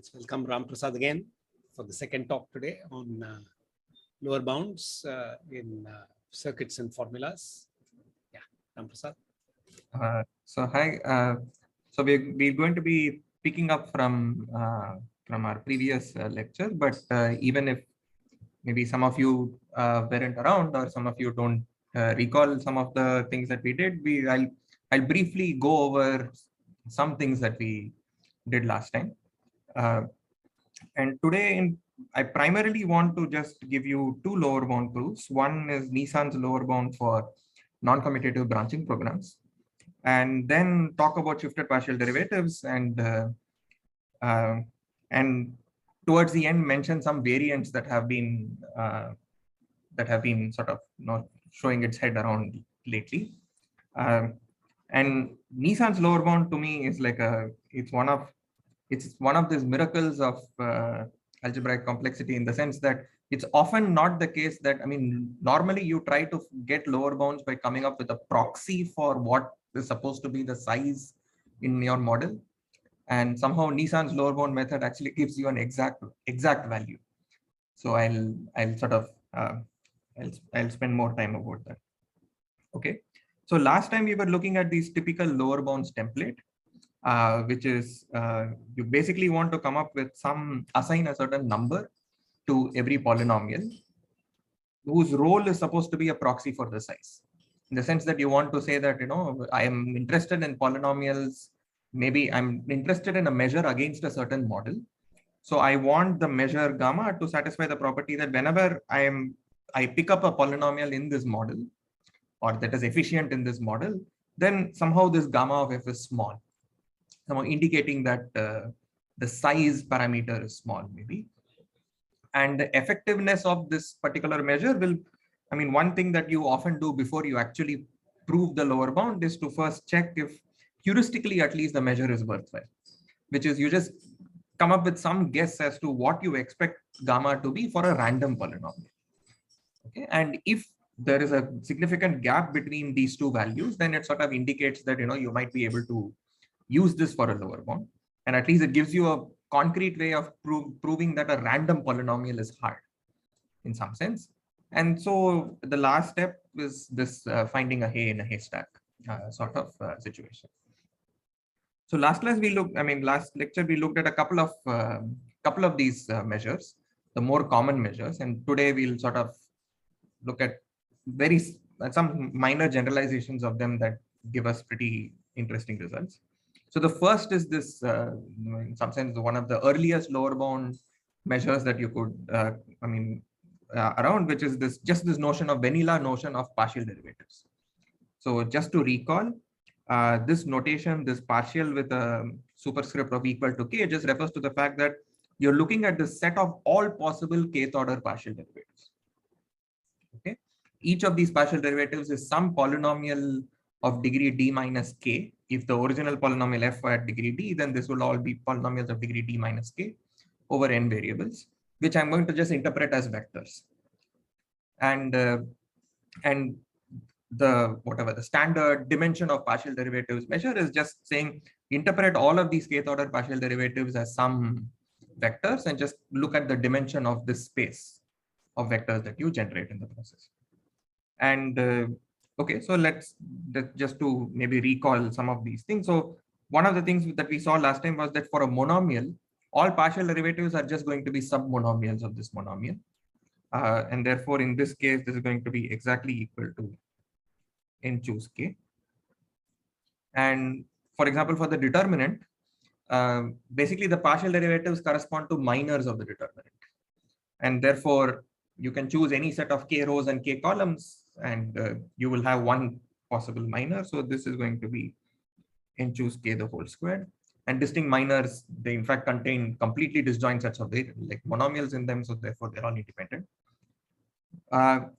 Let's welcome Ram Prasad again for the second talk today on lower bounds in circuits and formulas. Yeah, Ram Prasad. So hi. So we're going to be picking up from our previous lecture, but even if maybe some of you weren't around or some of you don't recall some of the things that we did, I'll briefly go over some things that we did last time. And today, I primarily want to just give you two lower bound proofs. One is Nissan's lower bound for non-commutative branching programs, and then talk about shifted partial derivatives, and towards the end mention some variants that have been sort of showing its head around lately. And Nissan's lower bound to me is like it's one of these miracles of algebraic complexity, in the sense that it's often not the case that, I mean, normally you try to get lower bounds by coming up with a proxy for what is supposed to be the size in your model. And somehow Nissan's lower bound method actually gives you an exact value. So I'll sort of, I'll spend more time about that. Okay. So last time we were looking at these typical lower bounds template, which is you basically want to come up with assign a certain number to every polynomial whose role is supposed to be a proxy for the size, in the sense that you want to say that, I am interested in polynomials. Maybe I'm interested in a measure against a certain model. So I want the measure gamma to satisfy the property that whenever I pick up a polynomial in this model, or that is efficient in this model, then somehow this gamma of f is small, somehow indicating that the size parameter is small, maybe. And the effectiveness of this particular measure will, I mean, one thing that you often do before you actually prove the lower bound is to first check if heuristically at least the measure is worthwhile, which is you just come up with some guess as to what you expect gamma to be for a random polynomial. Okay, and if there is a significant gap between these two values, then it sort of indicates that you might be able to use this for a lower bound, and at least it gives you a concrete way of proving that a random polynomial is hard in some sense. And so the last step is this finding a hay in a haystack sort of situation. So last lecture we looked at a couple of these measures, the more common measures, and today we'll sort of look at some minor generalizations of them that give us pretty interesting results. So the first is this, in some sense, one of the earliest lower bound measures that you could, around, which is this notion of vanilla notion of partial derivatives. So just to recall, this notation, this partial with a superscript of equal to k, just refers to the fact that you're looking at the set of all possible kth order partial derivatives. Okay, each of these partial derivatives is some polynomial of degree d minus k. If the original polynomial f were at degree d, then this will all be polynomials of degree d minus k over n variables, which I'm going to just interpret as vectors. And the standard dimension of partial derivatives measure is just saying interpret all of these kth order partial derivatives as some vectors and just look at the dimension of this space of vectors that you generate in the process. And okay, so let's just to maybe recall some of these things. So one of the things that we saw last time was that for a monomial, all partial derivatives are just going to be submonomials of this monomial. And therefore, in this case, this is going to be exactly equal to n choose k. And for example, for the determinant, basically the partial derivatives correspond to minors of the determinant. And therefore, you can choose any set of k rows and k columns, and you will have one possible minor. So this is going to be n choose k the whole squared. And distinct minors, they in fact contain completely disjoint sets of like monomials in them, so therefore they're all independent.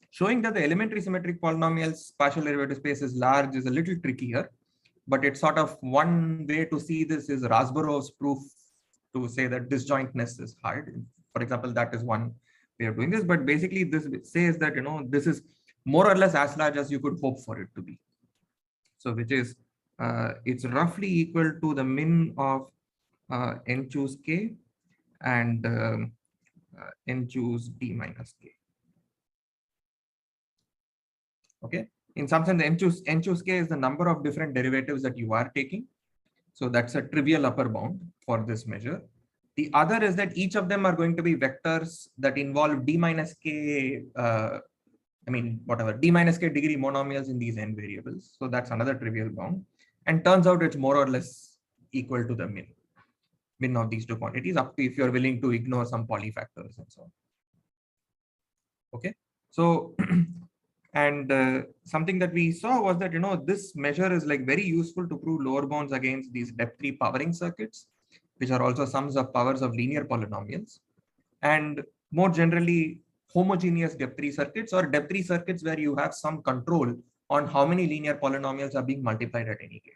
Showing that the elementary symmetric polynomials partial derivative space is large is a little trickier, but it's sort of one way to see this is Rasborov's proof to say that disjointness is hard. For example, that is one way of doing this, but basically this says that, this is more or less as large as you could hope for it to be. So which is, it's roughly equal to the min of n choose k and n choose d minus k. Okay. In some sense, n choose k is the number of different derivatives that you are taking. So that's a trivial upper bound for this measure. The other is that each of them are going to be vectors that involve d minus k, whatever, d minus k degree monomials in these n variables. So that's another trivial bound. And turns out it's more or less equal to the min of these two quantities, up to if you're willing to ignore some polyfactors and so on. Okay. So, and something that we saw was that, this measure is like very useful to prove lower bounds against these depth-3 powering circuits, which are also sums of powers of linear polynomials. And more generally, homogeneous depth-3 circuits or depth-3 circuits where you have some control on how many linear polynomials are being multiplied at any gate.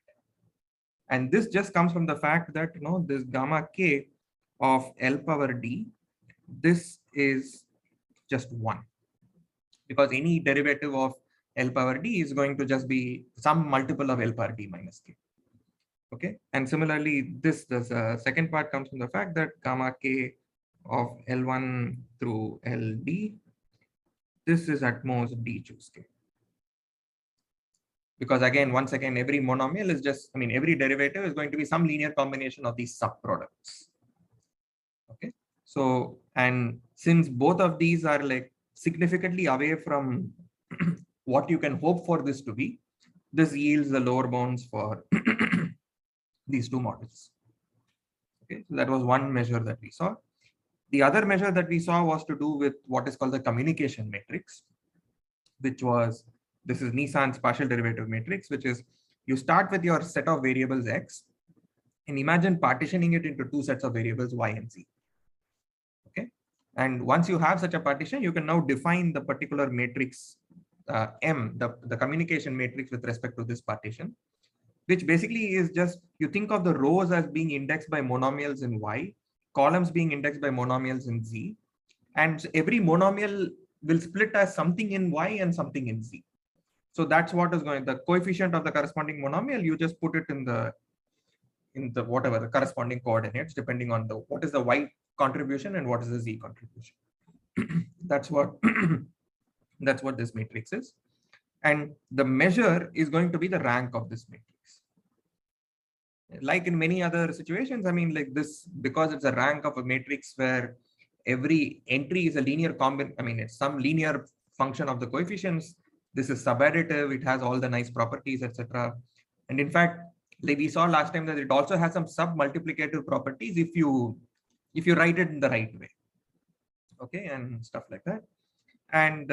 And this just comes from the fact that, this gamma k of L power d, this is just 1. Because any derivative of L power d is going to just be some multiple of L power d minus k. Okay. And similarly, the second part comes from the fact that gamma k of L1 through LD, this is at most d choose k. Because again, once again, every monomial is just, every derivative is going to be some linear combination of these subproducts. Okay. So, and since both of these are like significantly away from what you can hope for this to be, this yields the lower bounds for these two models. Okay. So that was one measure that we saw. The other measure that we saw was to do with what is called the communication matrix, which was, this is Nissan's partial derivative matrix, which is you start with your set of variables x and imagine partitioning it into two sets of variables y and z. Okay. And once you have such a partition, you can now define the particular matrix M, the communication matrix with respect to this partition, which basically is just, you think of the rows as being indexed by monomials in y, columns being indexed by monomials in z, and every monomial will split as something in y and something in z. So that's what is going, the coefficient of the corresponding monomial, you just put it in the whatever the corresponding coordinates, depending on what is the y contribution and what is the z contribution. That's what that's what this matrix is. And the measure is going to be the rank of this matrix. Like in many other situations, like this, because it's a rank of a matrix where every entry is a linear it's some linear function of the coefficients. This is subadditive, it has all the nice properties, etc. And in fact, like we saw last time, that it also has some sub-multiplicative properties if you write it in the right way. Okay, and stuff like that. And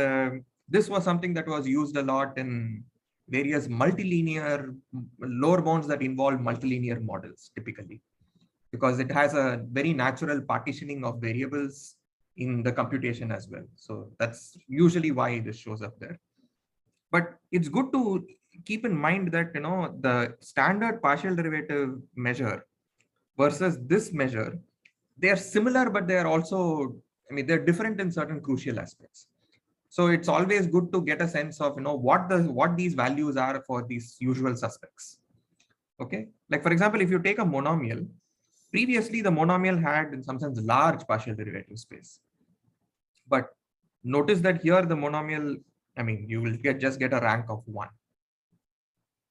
this was something that was used a lot in various multilinear lower bounds that involve multilinear models typically, because it has a very natural partitioning of variables in the computation as well. So that's usually why this shows up there. But it's good to keep in mind that, the standard partial derivative measure versus this measure, they are similar, but they are also, they're different in certain crucial aspects. So it's always good to get a sense of, what these values are for these usual suspects. Okay. Like for example, if you take a monomial, previously the monomial had in some sense large partial derivative space. But notice that here the monomial, you will just get a rank of 1.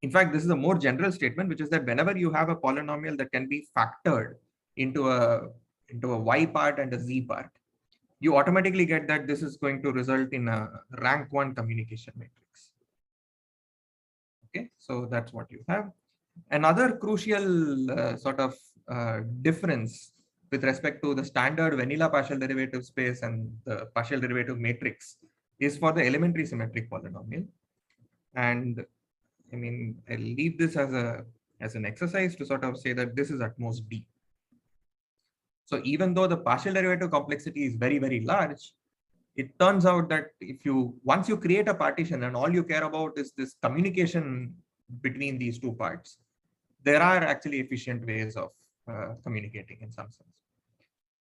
In fact, this is a more general statement, which is that whenever you have a polynomial that can be factored into a y part and a z part, you automatically get that this is going to result in a rank 1 communication matrix. Okay, so that's what you have. Another crucial sort of difference with respect to the standard vanilla partial derivative space and the partial derivative matrix is for the elementary symmetric polynomial. And I'll leave this as an exercise to sort of say that this is at most d. So even though the partial derivative complexity is very, very large, it turns out that once you create a partition and all you care about is this communication between these two parts, there are actually efficient ways of communicating in some sense.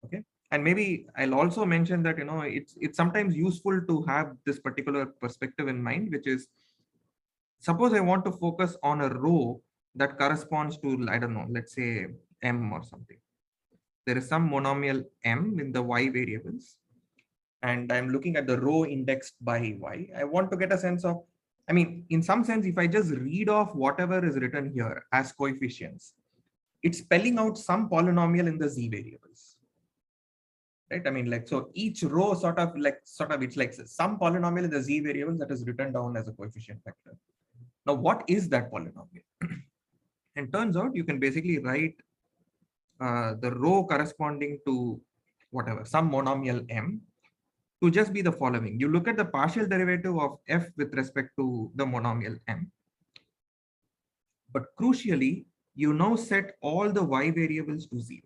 Okay. And maybe I'll also mention that, it's sometimes useful to have this particular perspective in mind, which is, suppose I want to focus on a row that corresponds to, I don't know, let's say M or something. there is some monomial m in the y variables, and I'm looking at the row indexed by y. I want to get a sense of, I mean, in some sense, if I just read off whatever is written here as coefficients, it's spelling out some polynomial in the z variables. Right? I mean, like, so each row sort of it's like some polynomial in the z variables that is written down as a coefficient vector. Now, what is that polynomial? And turns out you can basically write the row corresponding to whatever, some monomial m, to just be the following. You look at the partial derivative of f with respect to the monomial m. But crucially, you now set all the y variables to 0.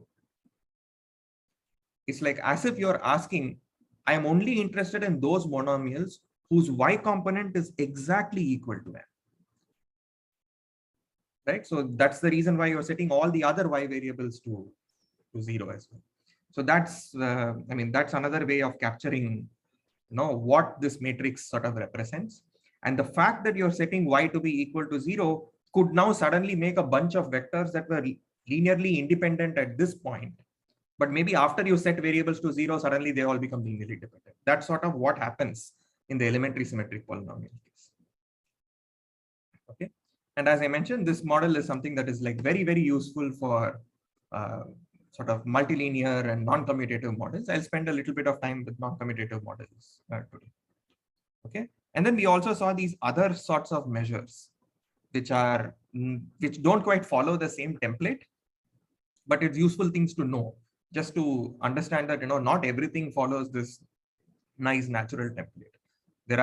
It's like as if you're asking, I am only interested in those monomials whose y component is exactly equal to m. Right? So that's the reason why you're setting all the other y variables to 0 as well. So that's, I mean, that's another way of capturing, you know, what this matrix sort of represents. And the fact that you're setting y to be equal to 0 could now suddenly make a bunch of vectors that were linearly independent at this point. But maybe after you set variables to 0, suddenly they all become linearly dependent. That's sort of what happens in the elementary symmetric polynomial case. Okay. And as I mentioned, this model is something that is like very, very useful for sort of multilinear and non-commutative models. I'll spend a little bit of time with non-commutative models today. Okay. And then we also saw these other sorts of measures, which don't quite follow the same template, but it's useful things to know, just to understand that, you know, not everything follows this nice natural template. There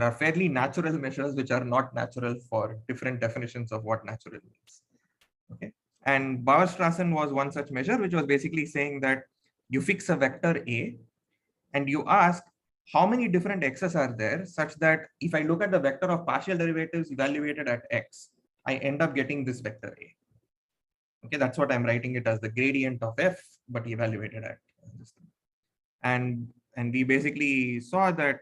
are fairly natural measures which are not natural for different definitions of what natural means. Okay. And Bauer-Strassen was one such measure, which was basically saying that you fix a vector A and you ask how many different x's are there, such that if I look at the vector of partial derivatives evaluated at x, I end up getting this vector A. Okay, that's what I'm writing it as, the gradient of f, but evaluated at this thing. And we basically saw that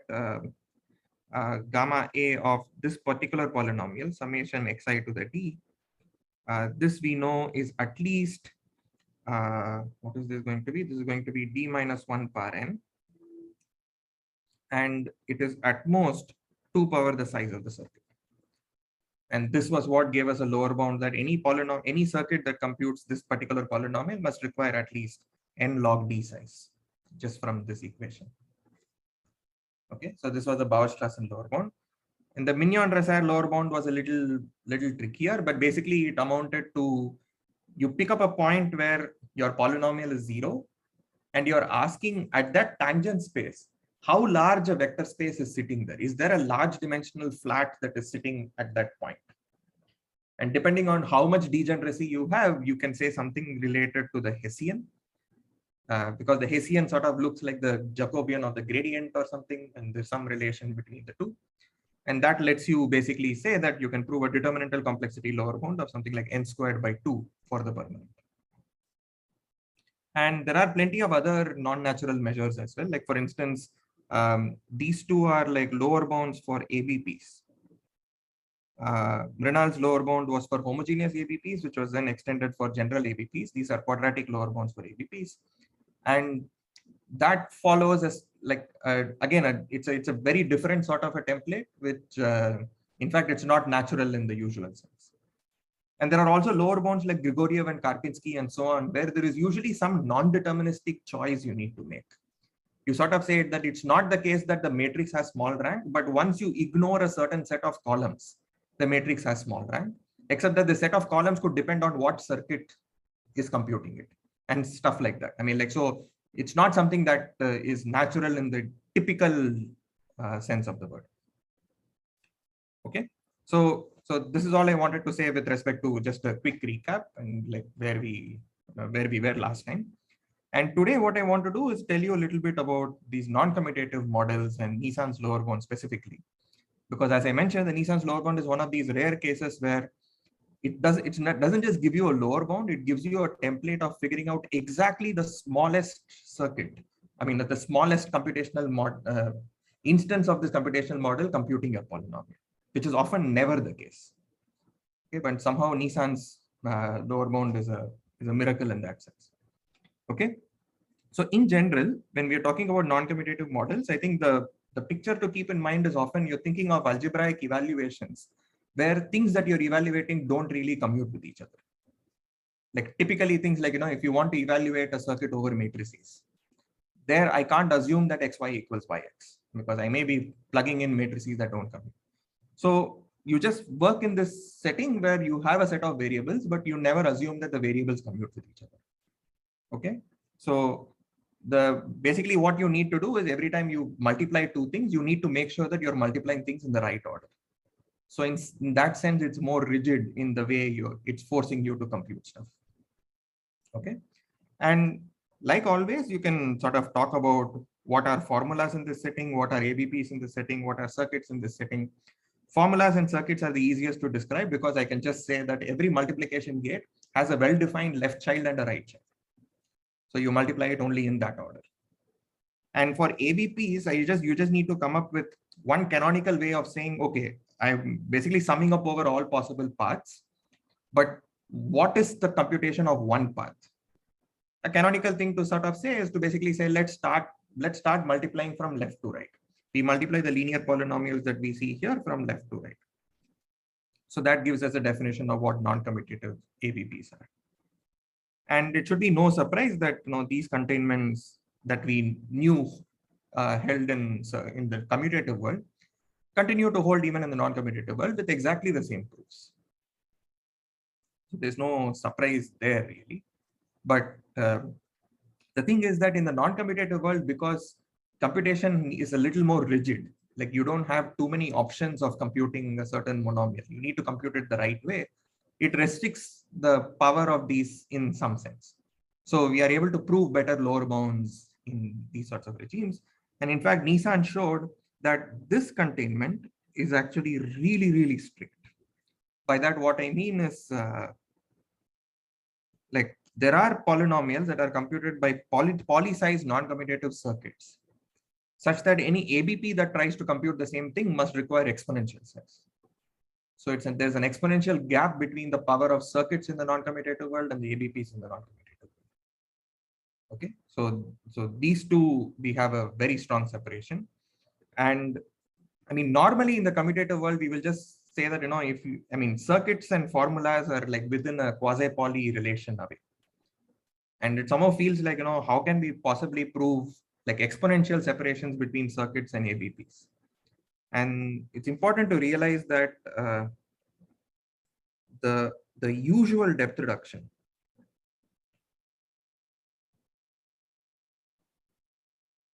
gamma A of this particular polynomial, summation xi to the d, this we know is at least, what is this going to be? This is going to be d minus 1 power n. And it is at most 2 power the size of the circuit. And this was what gave us a lower bound that any circuit that computes this particular polynomial must require at least n log d size, just from this equation. Okay, so this was the Bauer-Strassen lower bound. And the Mignon-Rosser lower bound was a little trickier, but basically it amounted to, you pick up a point where your polynomial is 0, and you're asking at that tangent space, how large a vector space is sitting there? Is there a large dimensional flat that is sitting at that point? And depending on how much degeneracy you have, you can say something related to the Hessian, because the Hessian sort of looks like the Jacobian of the gradient or something, and there's some relation between the two. And that lets you basically say that you can prove a determinantal complexity lower bound of something like n squared by 2 for the permanent. And there are plenty of other non-natural measures as well. Like for instance, these two are like lower bounds for ABPs. Renal's lower bound was for homogeneous ABPs, which was then extended for general ABPs. These are quadratic lower bounds for ABPs. And that follows as like, again, it's a very different sort of a template, which in fact, it's not natural in the usual sense. And there are also lower bounds like Grigoriev and Karpinski and so on, where there is usually some non-deterministic choice you need to make. You sort of say that it's not the case that the matrix has small rank, but once you ignore a certain set of columns, the matrix has small rank, except that the set of columns could depend on what circuit is computing it and stuff like that. I mean, like, so it's not something that is natural in the typical sense of the word. Okay, so this is all I wanted to say with respect to just a quick recap and like where we were last time. And today what I want to do is tell you a little bit about these non-commutative models and Nissan's lower bound specifically. Because as I mentioned, the Nissan's lower bound is one of these rare cases where it doesn't just give you a lower bound, it gives you a template of figuring out exactly the smallest circuit. I mean, the smallest computational instance of this computational model computing your polynomial, which is often never the case. Okay, but somehow Nissan's lower bound is a miracle in that sense. Okay. So in general, when we are talking about non-commutative models, I think the picture to keep in mind is often you're thinking of algebraic evaluations where things that you're evaluating don't really commute with each other. Like typically things like, if you want to evaluate a circuit over matrices, there I can't assume that xy equals yx because I may be plugging in matrices that don't commute. So you just work in this setting where you have a set of variables, but you never assume that the variables commute with each other. Okay. So basically what you need to do is every time you multiply two things, you need to make sure that you're multiplying things in the right order. So in that sense, it's more rigid in the way it's forcing you to compute stuff. Okay. And like always, you can sort of talk about what are formulas in this setting, what are ABPs in this setting, what are circuits in this setting. Formulas and circuits are the easiest to describe because I can just say that every multiplication gate has a well-defined left child and a right child. So you multiply it only in that order. And for ABPs, you just need to come up with one canonical way of saying, okay, I'm basically summing up over all possible paths, but what is the computation of one path? A canonical thing to sort of say is to basically say, let's start multiplying from left to right. We multiply the linear polynomials that we see here from left to right. So that gives us a definition of what non-commutative ABPs are. And it should be no surprise that these containments that we knew held in the commutative world continue to hold even in the non-commutative world with exactly the same proofs. So there's no surprise there really. But the thing is that in the non-commutative world, because computation is a little more rigid, like you don't have too many options of computing a certain monomial. You need to compute it the right way. It restricts the power of these in some sense. So we are able to prove better lower bounds in these sorts of regimes. And in fact, Nissan showed that this containment is actually really, really strict. By that, what I mean is like there are polynomials that are computed by poly-size non-commutative circuits, such that any ABP that tries to compute the same thing must require exponential size. So there's an exponential gap between the power of circuits in the non-commutative world and the ABPs in the non-commutative world. Okay, so these two, we have a very strong separation. And I mean, normally in the commutative world, we will just say that, circuits and formulas are like within a quasi-poly relation away. And it somehow feels like, how can we possibly prove like exponential separations between circuits and ABPs? And it's important to realize that the usual depth reduction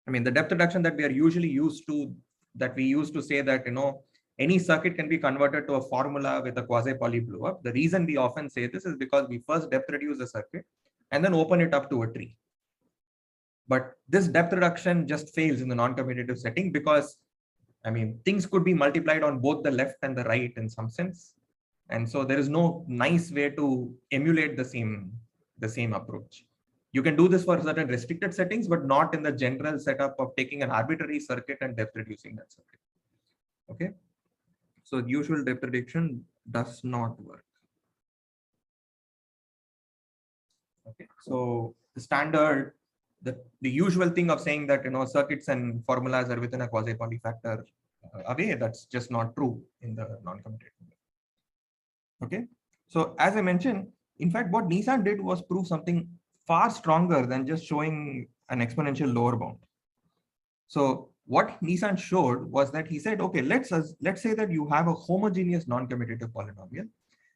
the depth reduction that we are usually used to, that we used to say that, any circuit can be converted to a formula with a quasi-poly blow up. The reason we often say this is because we first depth reduce the circuit and then open it up to a tree. But this depth reduction just fails in the non-commutative setting because, things could be multiplied on both the left and the right in some sense. And so there is no nice way to emulate the same approach. You can do this for certain restricted settings, but not in the general setup of taking an arbitrary circuit and depth reducing that circuit. Okay. So usual depth reduction does not work. Okay. So the standard, the usual thing of saying that, circuits and formulas are within a quasi-poly factor away, that's just not true in the non-commutative. Okay. So as I mentioned, in fact, what Nissan did was prove something far stronger than just showing an exponential lower bound. So what Nissan showed was that he said, okay, let's say that you have a homogeneous non-commutative polynomial.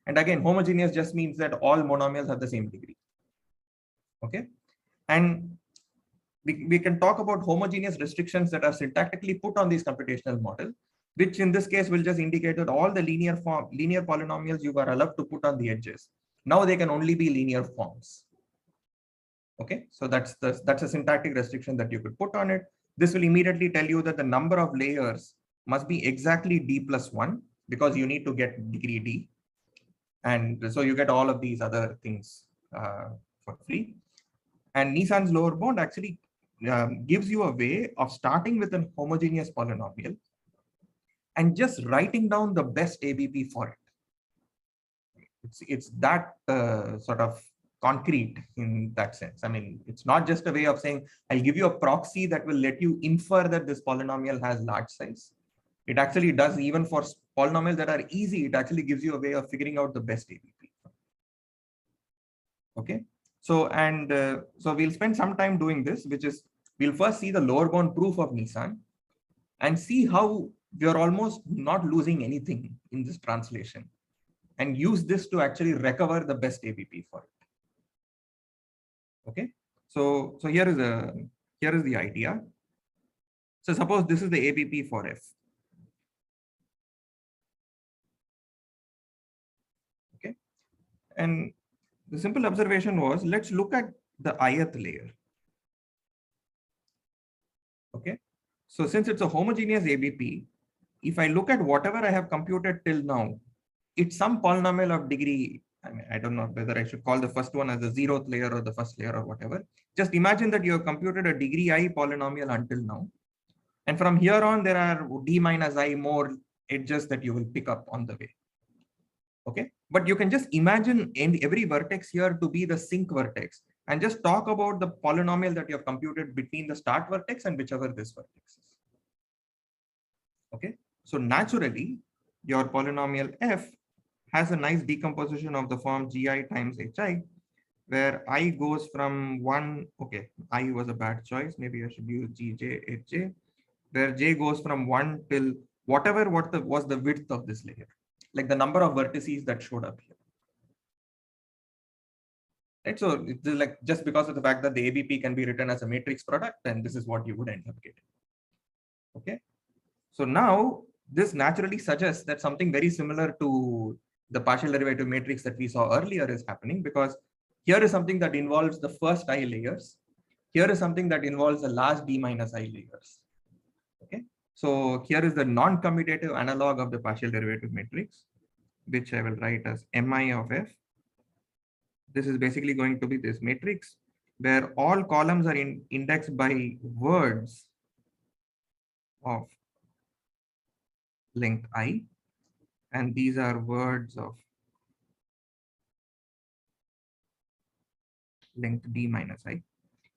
And again, homogeneous just means that all monomials have the same degree. Okay. And we can talk about homogeneous restrictions that are syntactically put on these computational model, which in this case will just indicate that all the linear polynomials you are allowed to put on the edges, now they can only be linear forms. Okay, so that's a syntactic restriction that you could put on it. This will immediately tell you that the number of layers must be exactly d+1 because you need to get degree d. And so you get all of these other things for free. And Nissan's lower bound actually gives you a way of starting with a homogeneous polynomial and just writing down the best ABP for it. It's that sort of concrete in that sense. I mean, it's not just a way of saying, I'll give you a proxy that will let you infer that this polynomial has large size. It actually does, even for polynomials that are easy, it actually gives you a way of figuring out the best ABP. Okay. So, so we'll spend some time doing this, which is, we'll first see the lower bound proof of Nissan and see how we are almost not losing anything in this translation, and use this to actually recover the best ABP for it. Okay. So here is the idea. So suppose this is the ABP for F. Okay. And the simple observation was, let's look at the ith layer. Okay. So since it's a homogeneous ABP, if I look at whatever I have computed till now, it's some polynomial of degree. I mean, I don't know whether I should call the first one as the 0th layer or the first layer or whatever. Just imagine that you have computed a degree I polynomial until now. And from here on, there are d minus I more edges that you will pick up on the way. Okay. But you can just imagine every vertex here to be the sink vertex, and just talk about the polynomial that you have computed between the start vertex and whichever this vertex is. Okay. So naturally, your polynomial F has a nice decomposition of the form gi times hi, where I goes from 1, okay, I was a bad choice, maybe I should use gj, hj, where j goes from 1 till whatever was the width of this layer, like the number of vertices that showed up here. Right, so it's like, just because of the fact that the ABP can be written as a matrix product, then this is what you would end up getting. Okay, so now this naturally suggests that something very similar to the partial derivative matrix that we saw earlier is happening, because here is something that involves the first I layers. Here is something that involves the last d minus I layers. Okay, so here is the non-commutative analog of the partial derivative matrix, which I will write as mi of f. This is basically going to be this matrix where all columns are indexed by words of length I, and these are words of length d minus I.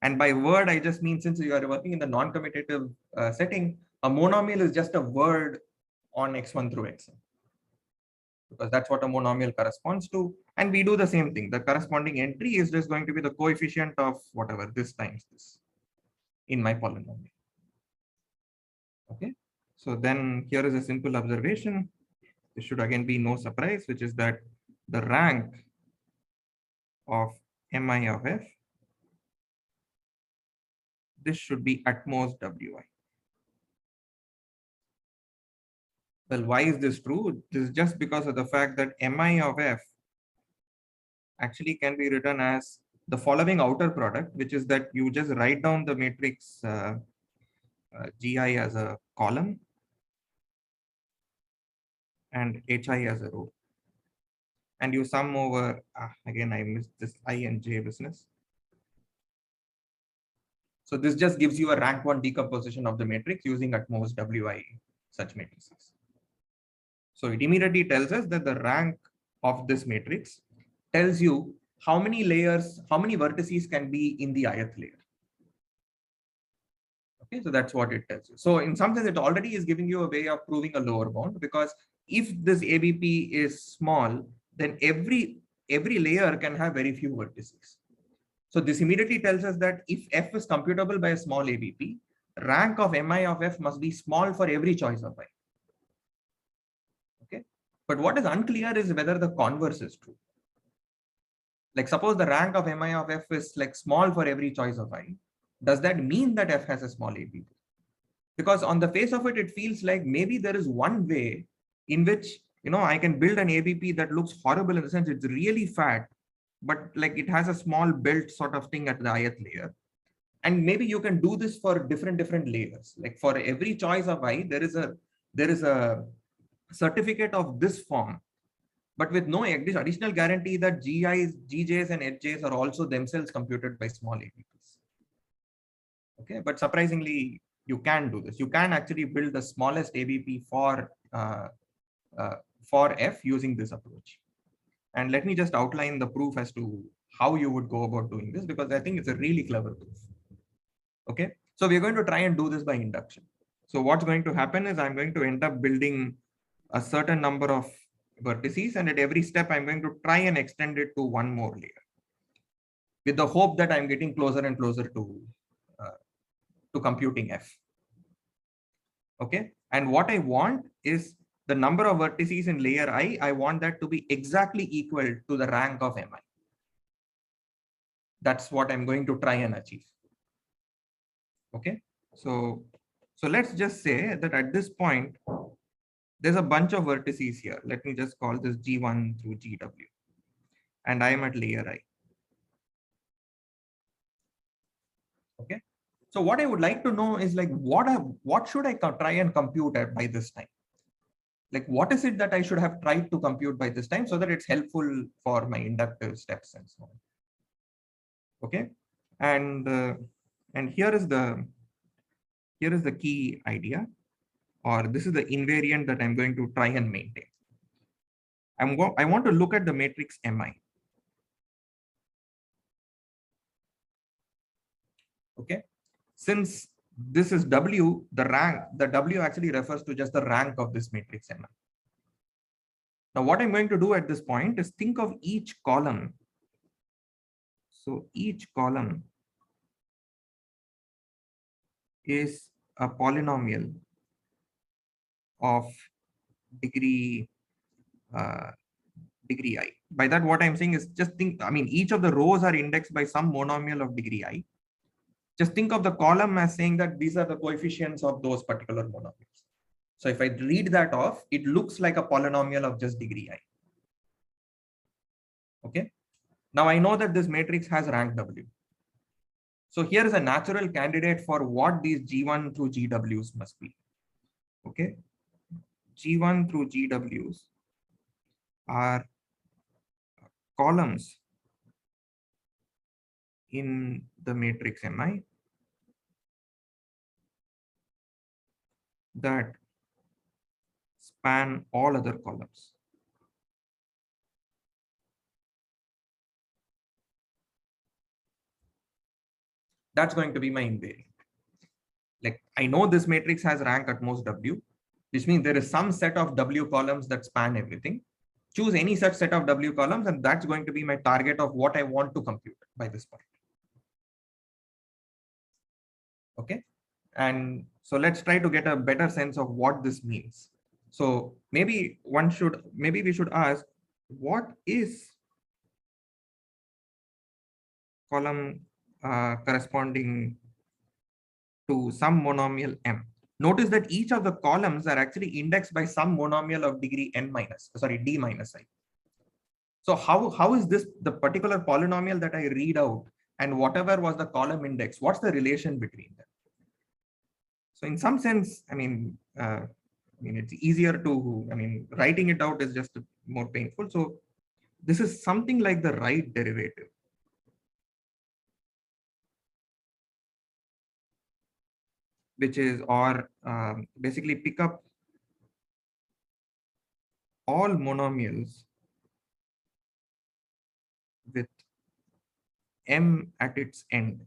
And by word, I just mean, since you are working in the non-commutative setting, a monomial is just a word on x1 through xn, because that's what a monomial corresponds to. And we do the same thing. The corresponding entry is just going to be the coefficient of whatever this times this in my polynomial. Okay, so then here is a simple observation. This should again be no surprise, which is that the rank of mi of f, this should be at most wi. Well, why is this true? This is just because of the fact that mi of f actually can be written as the following outer product, which is that you just write down the matrix gi as a column and hi as a row, and you sum over, again I missed this I and j business. So this just gives you a rank 1 decomposition of the matrix using at most wi such matrices. So it immediately tells us that the rank of this matrix tells you how many layers, how many vertices can be in the ith layer. Okay, so that's what it tells you. So in some sense, it already is giving you a way of proving a lower bound, because if this ABP is small, then every layer can have very few vertices. So this immediately tells us that if f is computable by a small ABP, rank of mi of f must be small for every choice of I. Okay, but what is unclear is whether the converse is true. Like suppose the rank of mi of f is like small for every choice of I. Does that mean that f has a small ABP? Because on the face of it, it feels like maybe there is one way in which, you know, I can build an ABP that looks horrible in the sense it's really fat, but like it has a small belt sort of thing at the ith layer. And maybe you can do this for different layers. Like for every choice of I, there is a certificate of this form, but with no additional guarantee that GIs, GJs, and HJs are also themselves computed by small ABPs. Okay, but surprisingly, you can do this. You can actually build the smallest ABP for F using this approach. And let me just outline the proof as to how you would go about doing this, because I think it's a really clever proof. Okay, so we're going to try and do this by induction. So what's going to happen is I'm going to end up building a certain number of vertices, and at every step I'm going to try and extend it to one more layer, with the hope that I'm getting closer and closer to computing F. Okay, and what I want is the number of vertices in layer I want that to be exactly equal to the rank of Mi. That's what I'm going to try and achieve. Okay, so let's just say that at this point, there's a bunch of vertices here. Let me just call this G1 through GW. And I am at layer I. Okay, so what I would like to know is like, what should I try and compute at by this time? Like, what is it that I should have tried to compute by this time so that it's helpful for my inductive steps and so on. Okay, and here is the key idea, or this is the invariant that I'm going to try and maintain. I want to look at the matrix Mi. Okay, since this is W, the W actually refers to just the rank of this matrix Mi. Now, what I'm going to do at this point is think of each column. So each column is a polynomial of degree I. By that, what I'm saying is just think, I mean, each of the rows are indexed by some monomial of degree I. Just think of the column as saying that these are the coefficients of those particular monomials. So if I read that off, it looks like a polynomial of just degree I. Okay. Now I know that this matrix has rank W. So here is a natural candidate for what these G1 through GWs must be. Okay. G1 through GWs are columns in the matrix Mi that span all other columns. That's going to be my invariant. Like, I know this matrix has rank at most W, which means there is some set of W columns that span everything. Choose any such set of W columns, and that's going to be my target of what I want to compute by this point. Okay, and so let's try to get a better sense of what this means. So maybe we should ask, what is column corresponding to some monomial M? Notice that each of the columns are actually indexed by some monomial of degree D minus I. So how is this the particular polynomial that I read out and whatever was the column index? What's the relation between them? So in some sense, I mean, it's easier to, writing it out is just more painful. So this is something like the right derivative. Which is, or basically pick up all monomials with M at its end.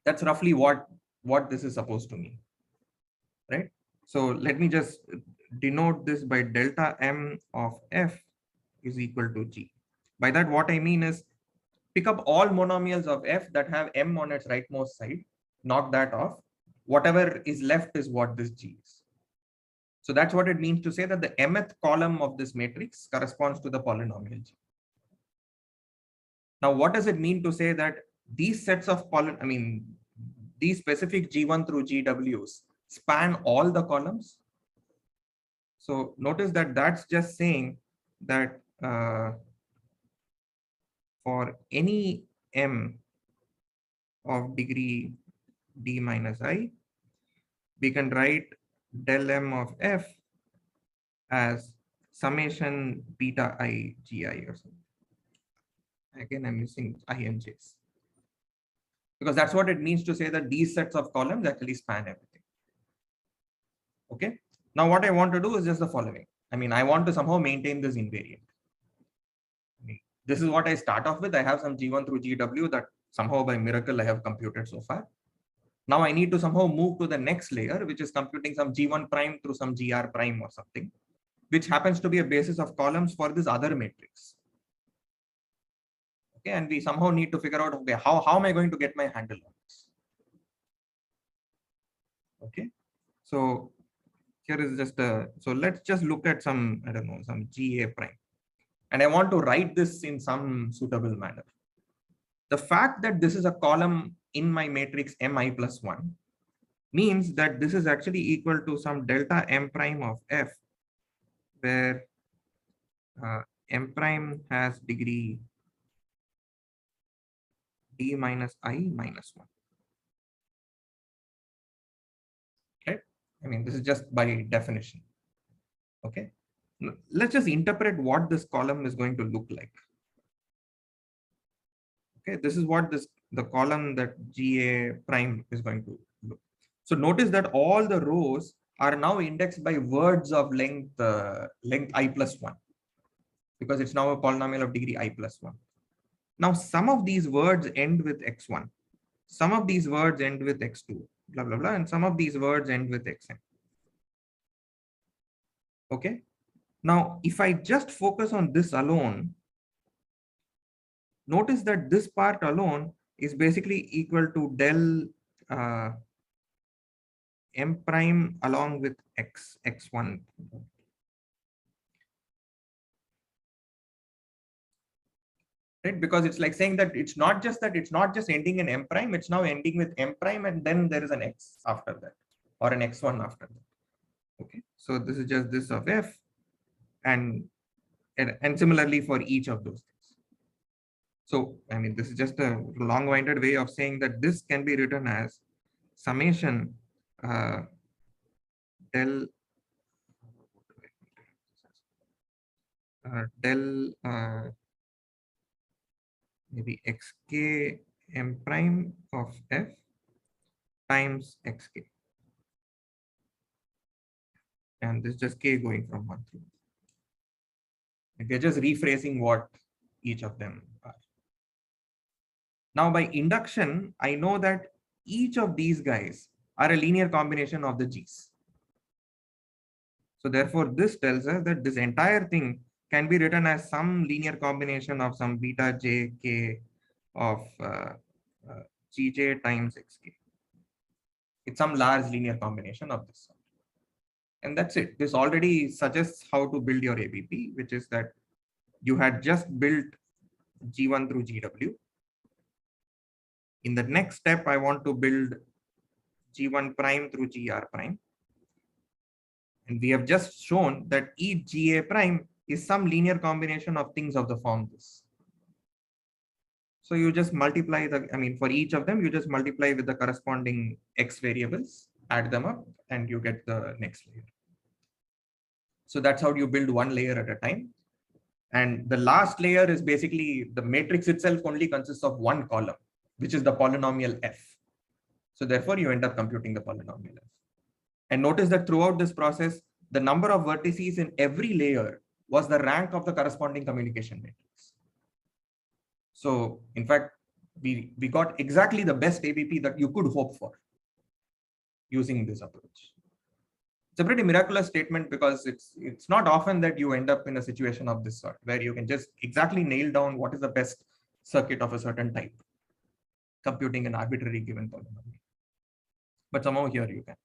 That's roughly what this is supposed to mean, right? So let me just denote this by delta M of F is equal to G. By that, what I mean is pick up all monomials of F that have M on its rightmost side, knock that off. Whatever is left is what this G is. So that's what it means to say that the mth column of this matrix corresponds to the polynomial G. Now, what does it mean to say that these sets of these specific G1 through GWs span all the columns? So notice that that's just saying that for any M of degree D minus I, we can write del M of F as summation beta I Gi or something. Again, I'm using I and J's because that's what it means to say that these sets of columns actually span everything. Okay. Now what I want to do is just the following. I mean, I want to somehow maintain this invariant. I mean, this is what I start off with. I have some G1 through GW that somehow by miracle I have computed so far. Now I need to somehow move to the next layer, which is computing some G1 prime through some GR prime or something, which happens to be a basis of columns for this other matrix. Okay, and we somehow need to figure out, okay, how am I going to get my handle on this? Okay, so here is just a, so let's just look at some, I don't know, some GA prime. And I want to write this in some suitable manner. The fact that this is a column in my matrix Mi plus 1 means that this is actually equal to some delta M prime of F, where M prime has degree D minus I minus 1. Okay, I mean, this is just by definition. Okay, let's just interpret what this column is going to look like. Okay, this is what the column that GA prime is going to look. So notice that all the rows are now indexed by words of length I plus 1, because it's now a polynomial of degree I plus 1. Now some of these words end with x1, some of these words end with x2, blah blah blah, and some of these words end with xn. Okay, now if I just focus on this alone, notice that this part alone is basically equal to del M prime along with x1. Right? Because it's like saying that it's not just ending in M prime, it's now ending with M prime, and then there is an x after that, or an x1 after that. Okay, so this is just this of F, and similarly for each of those things. So I mean, this is just a long-winded way of saying that this can be written as summation del maybe xk M prime of F times xk, and this is just k going from 1 through. We're just rephrasing what each of them are. Now by induction, I know that each of these guys are a linear combination of the G's. So therefore, this tells us that this entire thing can be written as some linear combination of some beta j k of gj times xk. It's some large linear combination of this sort. And that's it. This already suggests how to build your ABP, which is that you had just built G1 through GW. In the next step, I want to build G1 prime through GR prime. And we have just shown that each GA prime is some linear combination of things of the form this. So you just multiply for each of them, you just multiply with the corresponding X variables, add them up, and you get the next layer. So that's how you build one layer at a time. And the last layer is basically the matrix itself only consists of one column, which is the polynomial F. So therefore you end up computing the polynomial F. And notice that throughout this process, the number of vertices in every layer was the rank of the corresponding communication matrix. So in fact, we got exactly the best ABP that you could hope for using this approach. It's a pretty miraculous statement because it's not often that you end up in a situation of this sort where you can just exactly nail down what is the best circuit of a certain type, computing an arbitrary given polynomial. But somehow here you can.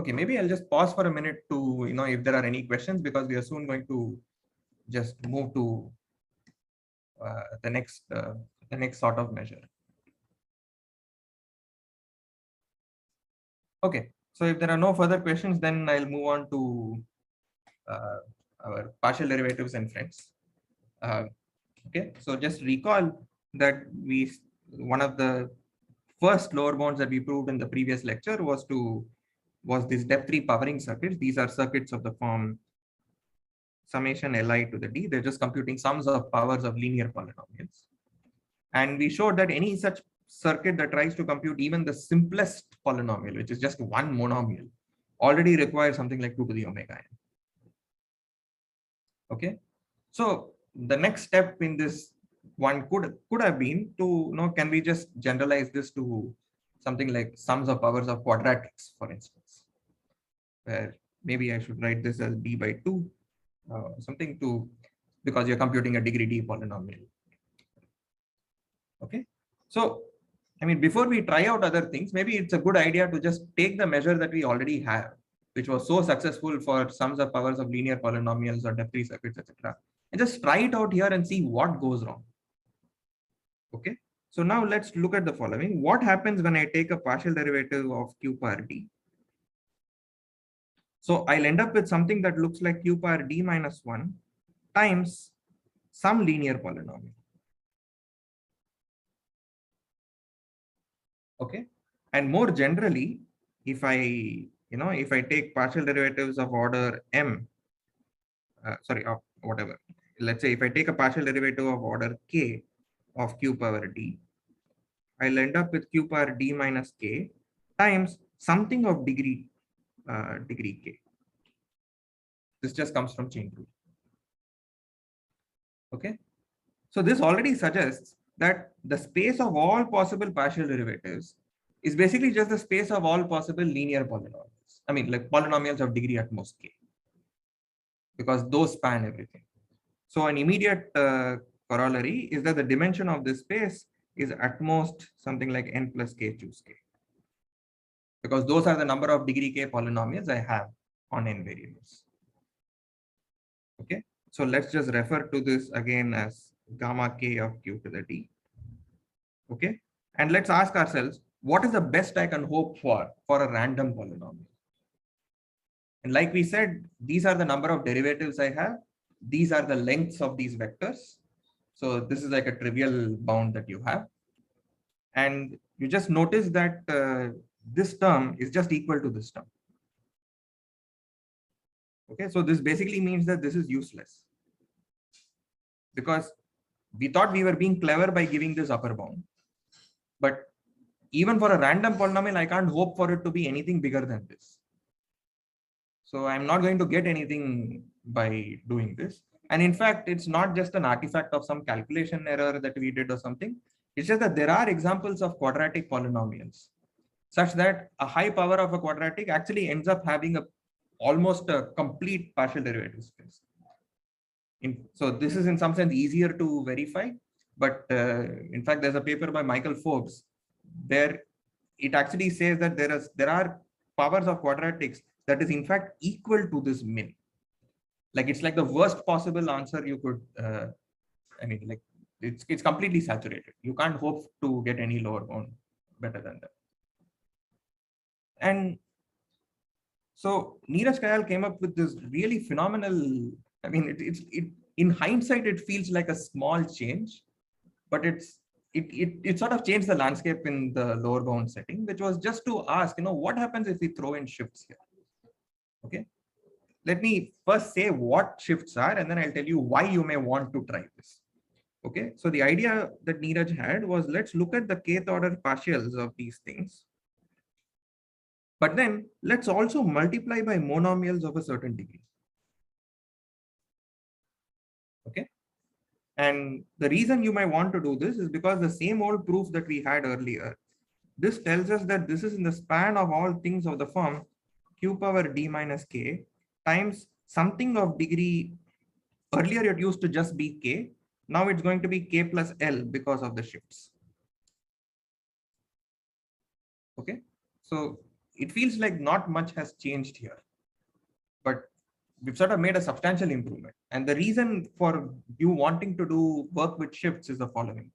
Okay, maybe I'll just pause for a minute to, if there are any questions, because we are soon going to just move to the next sort of measure. Okay. So if there are no further questions, then I'll move on to our partial derivatives and friends. Okay, so just recall that one of the first lower bounds that we proved in the previous lecture was this depth 3 powering circuits. These are circuits of the form summation Li to the d. They're just computing sums of powers of linear polynomials. And we showed that any such circuit that tries to compute even the simplest polynomial, which is just one monomial, already requires something like 2 to the omega n. Okay. So the next step in this one could have been to, can we just generalize this to something like sums of powers of quadratics, for instance, where maybe I should write this as d by 2, something to, because you're computing a degree d polynomial. Okay. So, I mean, before we try out other things, maybe it's a good idea to just take the measure that we already have, which was so successful for sums of powers of linear polynomials or depth circuits, etc., and just try it out here and see what goes wrong. Okay. So now let's look at the following. What happens when I take a partial derivative of q power d? So I'll end up with something that looks like q power d minus 1 times some linear polynomial. Okay. And more generally, if I take partial derivatives of order m, of whatever, let's say if I take a partial derivative of order k of q power d, I'll end up with q power d minus k times something of degree k. This just comes from chain rule. Okay. So this already suggests that the space of all possible partial derivatives is basically just the space of all possible linear polynomials. I mean, like polynomials of degree at most k, because those span everything. So an immediate corollary is that the dimension of this space is at most something like n plus k choose k, because those are the number of degree k polynomials I have on n variables. Okay, so let's just refer to this again as gamma k of q to the d. Okay, and let's ask ourselves, what is the best I can hope for a random polynomial? And like we said, these are the number of derivatives I have. These are the lengths of these vectors. So this is like a trivial bound that you have. And you just notice that this term is just equal to this term. Okay, so this basically means that this is useless, because we thought we were being clever by giving this upper bound. But even for a random polynomial, I can't hope for it to be anything bigger than this. So I'm not going to get anything by doing this. And in fact, it's not just an artifact of some calculation error that we did or something. It's just that there are examples of quadratic polynomials such that a high power of a quadratic actually ends up having almost a complete partial derivative space. So this is in some sense easier to verify. But in fact, there's a paper by Michael Forbes where it actually says that there are powers of quadratics that is in fact equal to this min. Like it's like the worst possible answer you could, I mean, like it's completely saturated. You can't hope to get any lower bound better than that. And so Neeraj Kayal came up with this really phenomenal, I mean, in hindsight, it feels like a small change, but it sort of changed the landscape in the lower bound setting, which was just to ask, what happens if we throw in shifts here? Okay. Let me first say what shifts are, and then I'll tell you why you may want to try this. Okay. So the idea that Neeraj had was, let's look at the kth order partials of these things. But then let's also multiply by monomials of a certain degree. Okay. And the reason you might want to do this is because the same old proof that we had earlier, this tells us that this is in the span of all things of the form q power d minus k times something of degree. Earlier it used to just be k. Now it's going to be k plus l because of the shifts. Okay. So it feels like not much has changed here, but we've sort of made a substantial improvement. And the reason for you wanting to do work with shifts is the following.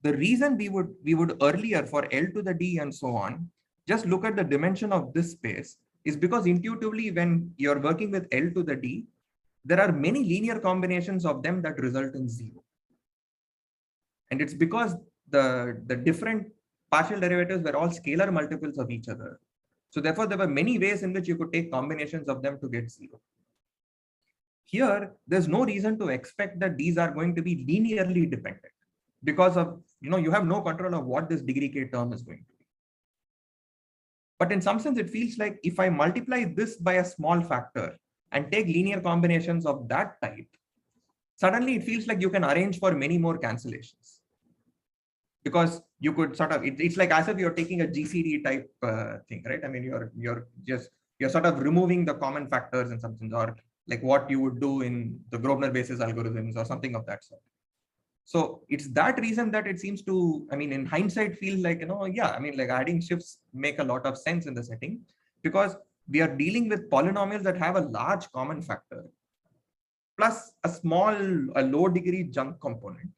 The reason we would earlier for L to the D and so on, just look at the dimension of this space is because intuitively when you're working with L to the D, there are many linear combinations of them that result in 0. And it's because the different partial derivatives were all scalar multiples of each other. So therefore, there were many ways in which you could take combinations of them to get 0. Here, there's no reason to expect that these are going to be linearly dependent because of, you have no control of what this degree k term is going to be. But in some sense, it feels like if I multiply this by a small factor and take linear combinations of that type, suddenly it feels like you can arrange for many more cancellations. Because you could sort of, it's like as if you're taking a GCD type thing, right? I mean, you're sort of removing the common factors in some sense, or like what you would do in the Grosvenor basis algorithms or something of that sort. So it's that reason that it seems to, I mean, in hindsight, feel like, yeah, I mean, like adding shifts make a lot of sense in the setting, because we are dealing with polynomials that have a large common factor plus a low degree junk component.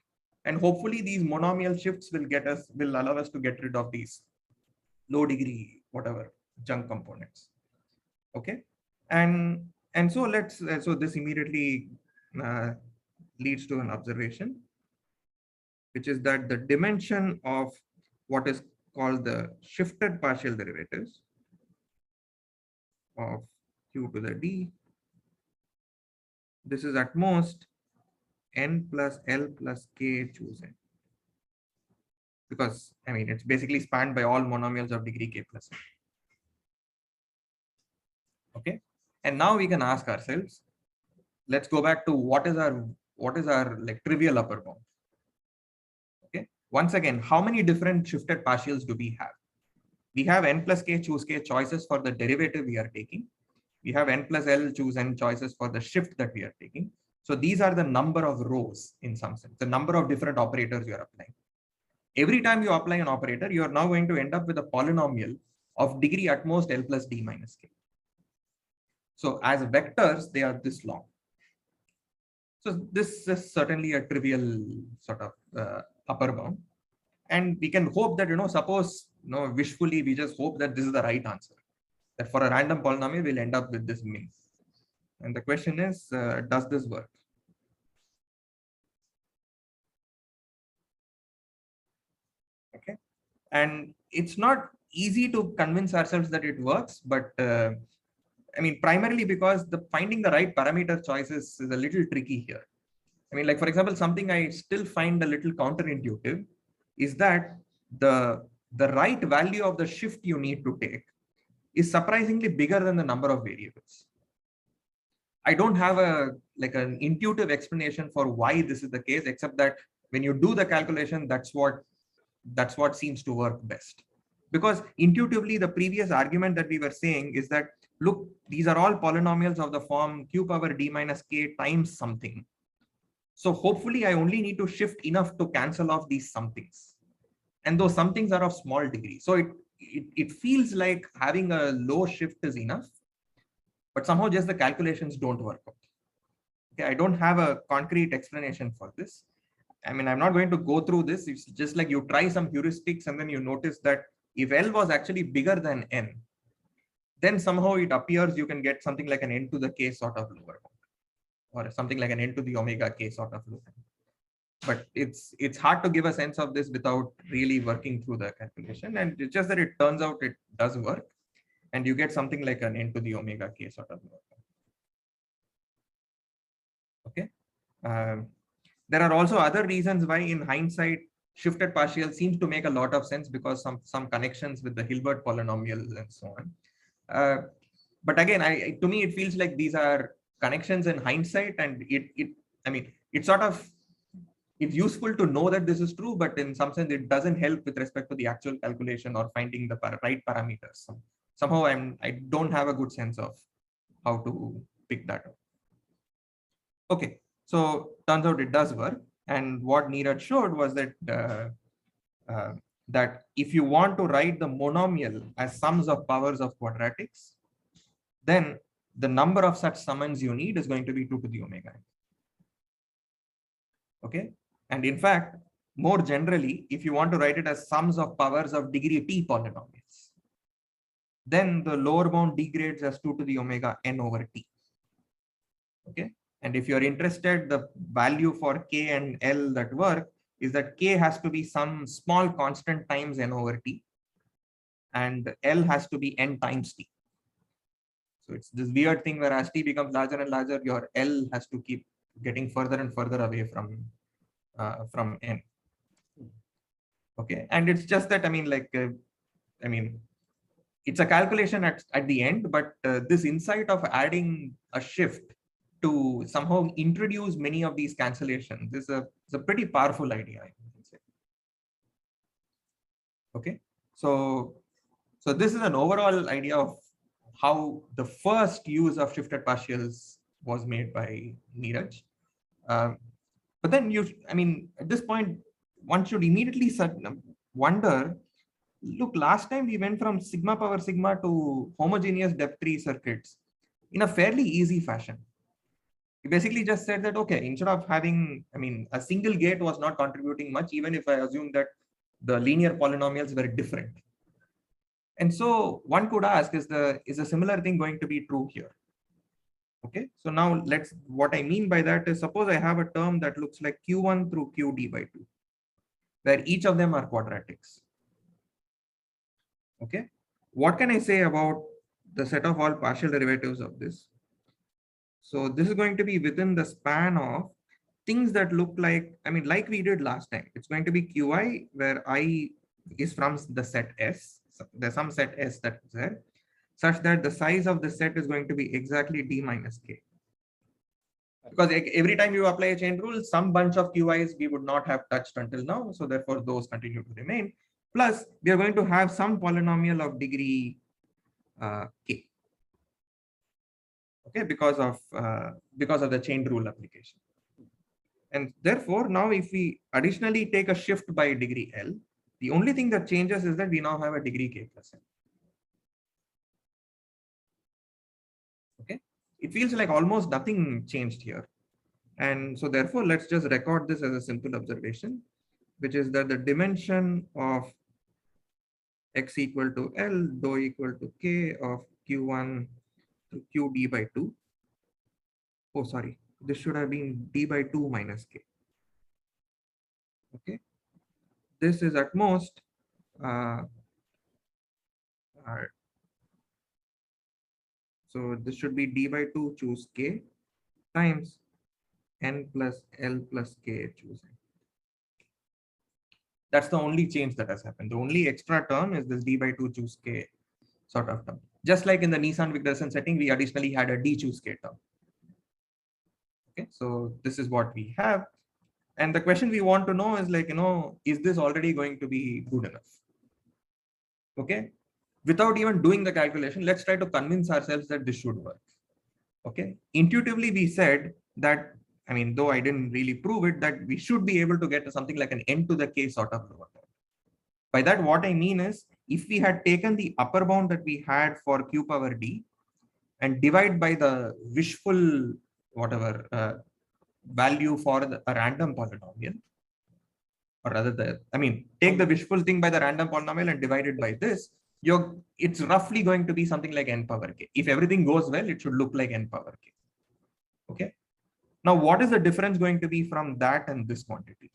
And hopefully these monomial shifts will allow us to get rid of these low degree, whatever, junk components. Okay. And so so this immediately leads to an observation, which is that the dimension of what is called the shifted partial derivatives of q to the d, this is at most n plus L plus k choose n. Because I mean, it's basically spanned by all monomials of degree k plus n. Okay. And now we can ask ourselves, let's go back to what is our like trivial upper bound. Okay. Once again, how many different shifted partials do we have? We have n plus k choose k choices for the derivative we are taking. We have n plus L choose n choices for the shift that we are taking. So these are the number of rows in some sense, the number of different operators you are applying. Every time you apply an operator, you are now going to end up with a polynomial of degree at most L plus d minus k. So as vectors, they are this long. So this is certainly a trivial sort of upper bound. And we can hope that, suppose, wishfully, we just hope that this is the right answer. That for a random polynomial, we'll end up with this min. And the question is, does this work? Okay. And it's not easy to convince ourselves that it works, but I mean, primarily because finding the right parameter choices is a little tricky here. I mean, like, for example, something I still find a little counterintuitive is that the right value of the shift you need to take is surprisingly bigger than the number of variables. I don't have an intuitive explanation for why this is the case, except that when you do the calculation, that's what seems to work best. Because intuitively, the previous argument that we were saying is that, look, these are all polynomials of the form q power d minus k times something. So hopefully I only need to shift enough to cancel off these somethings. And those somethings are of small degree. So it feels like having a low shift is enough, but somehow just the calculations don't work out. Okay, I don't have a concrete explanation for this. I mean, I'm not going to go through this. It's just like you try some heuristics and then you notice that if L was actually bigger than N, then somehow it appears you can get something like an n to the k sort of lower bound, or something like an n to the omega k sort of lower bound. But it's hard to give a sense of this without really working through the calculation. And it's just that it turns out it does work. And you get something like an n to the omega k sort of lower bound. Okay. There are also other reasons why in hindsight shifted partial seems to make a lot of sense, because some connections with the Hilbert polynomials and so on. But again, to me, it feels like these are connections in hindsight, and it's useful to know that this is true, but in some sense, it doesn't help with respect to the actual calculation or finding the right parameters. Somehow I don't have a good sense of how to pick that up. Okay, so turns out it does work. And what Neeraj showed was that that if you want to write the monomial as sums of powers of quadratics, then the number of such summands you need is going to be 2 to the omega n. Okay. And in fact, more generally, if you want to write it as sums of powers of degree t polynomials, then the lower bound degrades as 2 to the omega n over t. Okay. And if you're interested, the value for k and L that work is that k has to be some small constant times n over t, and L has to be n times t. So it's this weird thing where as t becomes larger and larger, your L has to keep getting further and further away from n. Okay, and it's just that it's a calculation at the end, but this insight of adding a shift to somehow introduce many of these cancellations. This is a pretty powerful idea, I can say. Okay, so this is an overall idea of how the first use of shifted partials was made by Neeraj. But then I mean, at this point, one should immediately wonder, look, last time we went from sigma power sigma to homogeneous depth tree circuits in a fairly easy fashion. We basically just said that, okay, instead of having, I mean, a single gate was not contributing much, even if I assume that the linear polynomials were different. And so one could ask, is a similar thing going to be true here? Okay, so now what I mean by that is, suppose I have a term that looks like Q1 through Qd by 2, where each of them are quadratics. Okay, what can I say about the set of all partial derivatives of this? So this is going to be within the span of things that look like, I mean, like we did last time. It's going to be Qi, where I is from the set S. So there's some set S that is there, such that the size of the set is going to be exactly d minus k. Because every time you apply a chain rule, some bunch of Qi's we would not have touched until now. So therefore, those continue to remain. Plus, we are going to have some polynomial of degree k. Okay, because of the chain rule application. And therefore, now if we additionally take a shift by degree L, the only thing that changes is that we now have a degree k plus L. Okay, it feels like almost nothing changed here. And so therefore, let's just record this as a simple observation, which is that the dimension of x equal to L, dou equal to k of Q1 to Qd by 2. Oh, sorry, this should have been d by 2 minus k. Okay, this is at most so this should be d by 2 choose k times n plus L plus k choosing. That's the only change that has happened. The only extra term is this d by 2 choose k sort of term. Just like in the Nissan-Wigderson setting, we additionally had a d choose k term. Okay, so this is what we have. And the question we want to know is like, is this already going to be good enough? Okay, without even doing the calculation, let's try to convince ourselves that this should work. Okay, intuitively we said that, I mean, though I didn't really prove it, that we should be able to get to something like an n to the k sort of lower bound. By that, what I mean is, if we had taken the upper bound that we had for q power d and divide by the wishful whatever value for a random polynomial, or rather take the wishful thing by the random polynomial and divide it by this, it's roughly going to be something like n power k. If everything goes well, it should look like n power k. Okay. Now, what is the difference going to be from that and this quantity?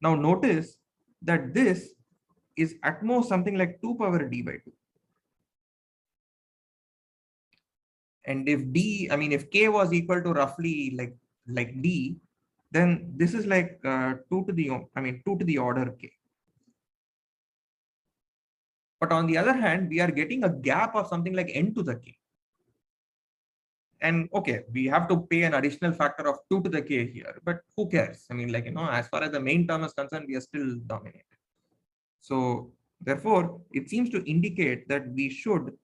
Now, notice that this is at most something like 2 power d by 2. And if if k was equal to roughly like d, then this is like 2 to the order k. But on the other hand, we are getting a gap of something like n to the k. And okay, we have to pay an additional factor of 2 to the k here, but who cares? As far as the main term is concerned, we are still dominated. So therefore, it seems to indicate that we should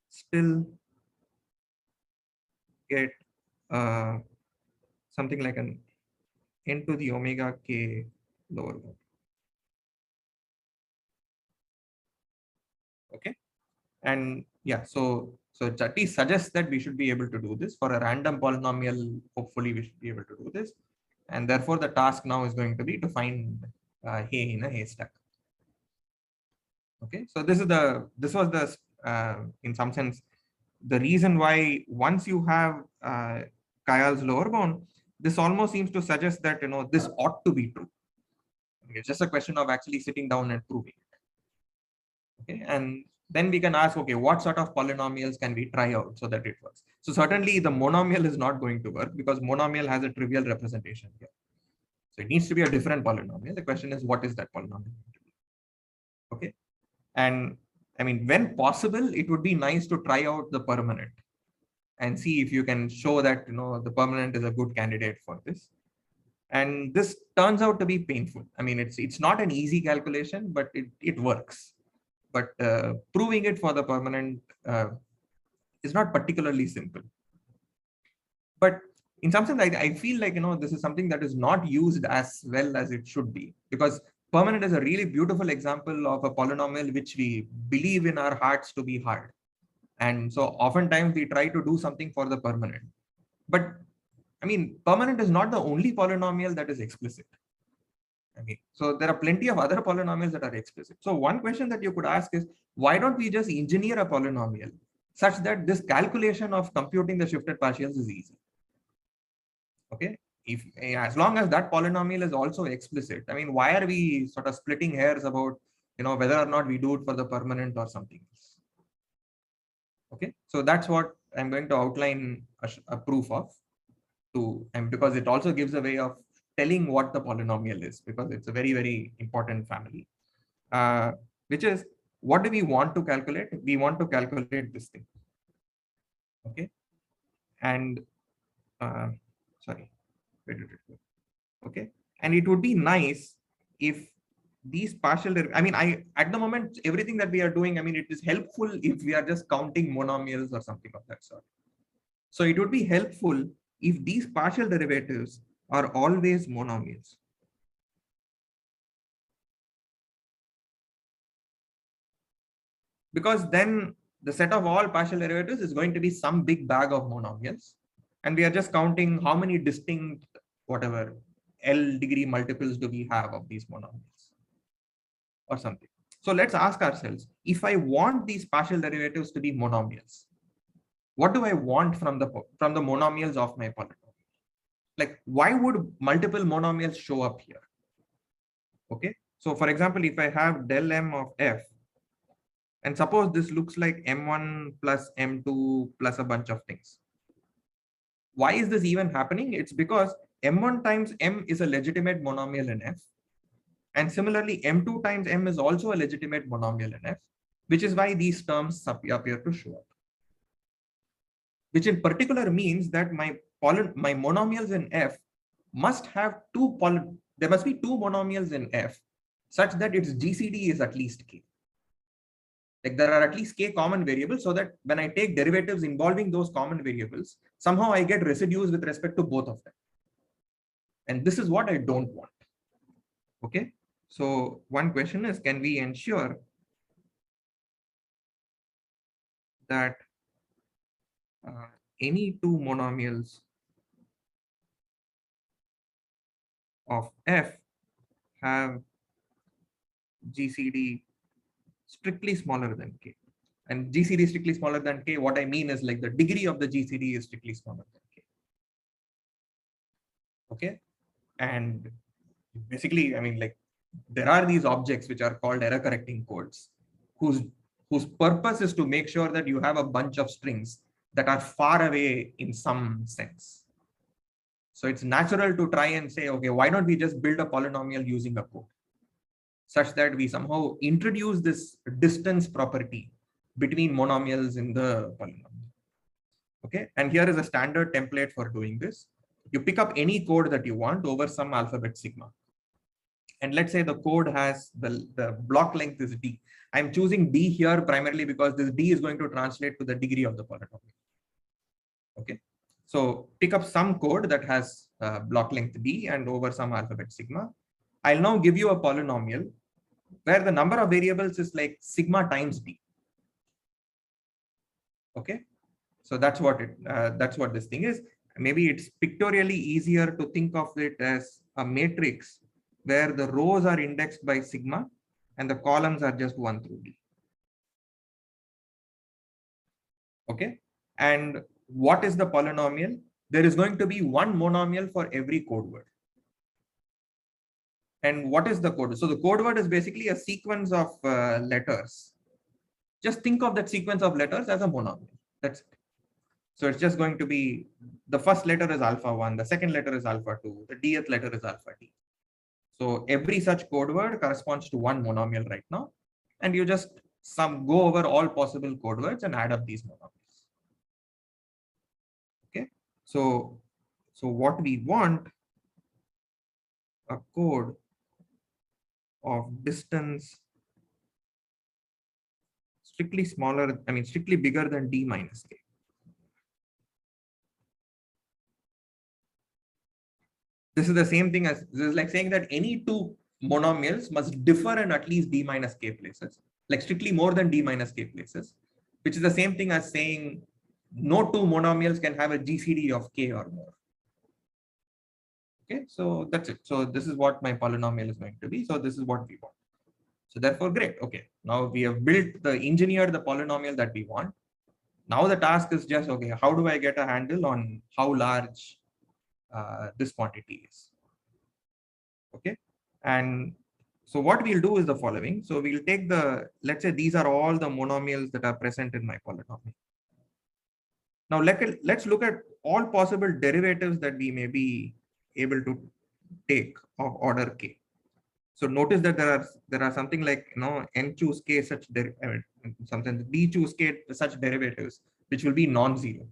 still get something like an n to the omega k lower bound. Okay, and yeah, so it at least suggests that we should be able to do this for a random polynomial. Hopefully, we should be able to do this, and therefore the task now is going to be to find hay in a haystack. Okay, so this was the in some sense the reason why once you have Kayal's lower bound, this almost seems to suggest that this ought to be true. It's just a question of actually sitting down and proving it. Okay, and then we can ask, okay, what sort of polynomials can we try out so that it works? So certainly the monomial is not going to work because monomial has a trivial representation here. So it needs to be a different polynomial. The question is, what is that polynomial? Okay, and when possible, it would be nice to try out the permanent. and see if you can show that, the permanent is a good candidate for this. And this turns out to be painful. I mean, it's not an easy calculation, but it works. But proving it for the permanent is not particularly simple. But in some sense, I feel like, this is something that is not used as well as it should be, because permanent is a really beautiful example of a polynomial which we believe in our hearts to be hard. And so oftentimes we try to do something for the permanent. But I mean, permanent is not the only polynomial that is explicit. I mean, so there are plenty of other polynomials that are explicit. So one question that you could ask is, why don't we just engineer a polynomial such that this calculation of computing the shifted partials is easy? Okay, as long as that polynomial is also explicit, I mean, why are we sort of splitting hairs about, whether or not we do it for the permanent or something else? Okay, so that's what I'm going to outline a proof of, and because it also gives a way of telling what the polynomial is, because it's a very, very important family, which is, what do we want to calculate? We want to calculate this thing. Okay, and sorry, where did it go? Okay, and it would be nice if these partial, I mean, at the moment, everything that we are doing, I mean, it is helpful if we are just counting monomials or something of that sort. So it would be helpful if these partial derivatives are always monomials. Because then the set of all partial derivatives is going to be some big bag of monomials. And we are just counting how many distinct, whatever, L degree multiples do we have of these monomials or something. So let's ask ourselves, if I want these partial derivatives to be monomials, what do I want from the monomials of my polynomial? Like, why would multiple monomials show up here? Okay, so for example, if I have del m of f, and suppose this looks like m1 plus m2 plus a bunch of things. Why is this even happening? It's because m1 times m is a legitimate monomial in f. And similarly, m2 times m is also a legitimate monomial in f, which is why these terms appear to show up. Which in particular means that my monomials in f must have there must be two monomials in f such that its GCD is at least k. Like, there are at least k common variables, so that when I take derivatives involving those common variables, somehow I get residues with respect to both of them. And this is what I don't want. Okay, so one question is, can we ensure that any two monomials of f have GCD strictly smaller than k? And GCD strictly smaller than k, what I mean is, like, the degree of the GCD is strictly smaller than k. Okay, and basically, I mean, like, there are these objects which are called error correcting codes, whose purpose is to make sure that you have a bunch of strings that are far away in some sense. So it's natural to try and say, okay, why don't we just build a polynomial using a code such that we somehow introduce this distance property between monomials in the polynomial. Okay, and here is a standard template for doing this. You pick up any code that you want over some alphabet sigma. And let's say the code has the block length is d. I'm choosing d here primarily because this d is going to translate to the degree of the polynomial. Okay, so pick up some code that has block length d and over some alphabet sigma. I'll now give you a polynomial where the number of variables is like sigma times d. Okay, so that's what this thing is. Maybe it's pictorially easier to think of it as a matrix where the rows are indexed by sigma and the columns are just 1 through d. Okay, and what is the polynomial? There is going to be one monomial for every code word. And what is the code? So the code word is basically a sequence of letters. Just think of that sequence of letters as a monomial. That's it. So it's just going to be, the first letter is alpha 1, the second letter is alpha 2, the dth letter is alpha d. So every such code word corresponds to one monomial right now. And you just go over all possible code words and add up these monomials. So what we want, a code of distance strictly smaller, I mean, strictly bigger than d minus k. This is the same thing as, this is like saying that any two monomials must differ in at least d minus k places, like strictly more than d minus k places, which is the same thing as saying no two monomials can have a GCD of k or more. Okay, so that's it. So this is what my polynomial is going to be. So this is what we want. So therefore, great. Okay, now we have engineered the polynomial that we want. Now the task is just, okay, how do I get a handle on how large this quantity is? Okay, and so what we'll do is the following. So we'll take let's say these are all the monomials that are present in my polynomial. Now let's look at all possible derivatives that we may be able to take of order k. So notice that there are something like, n choose k such sometimes d choose k such derivatives which will be non-zero.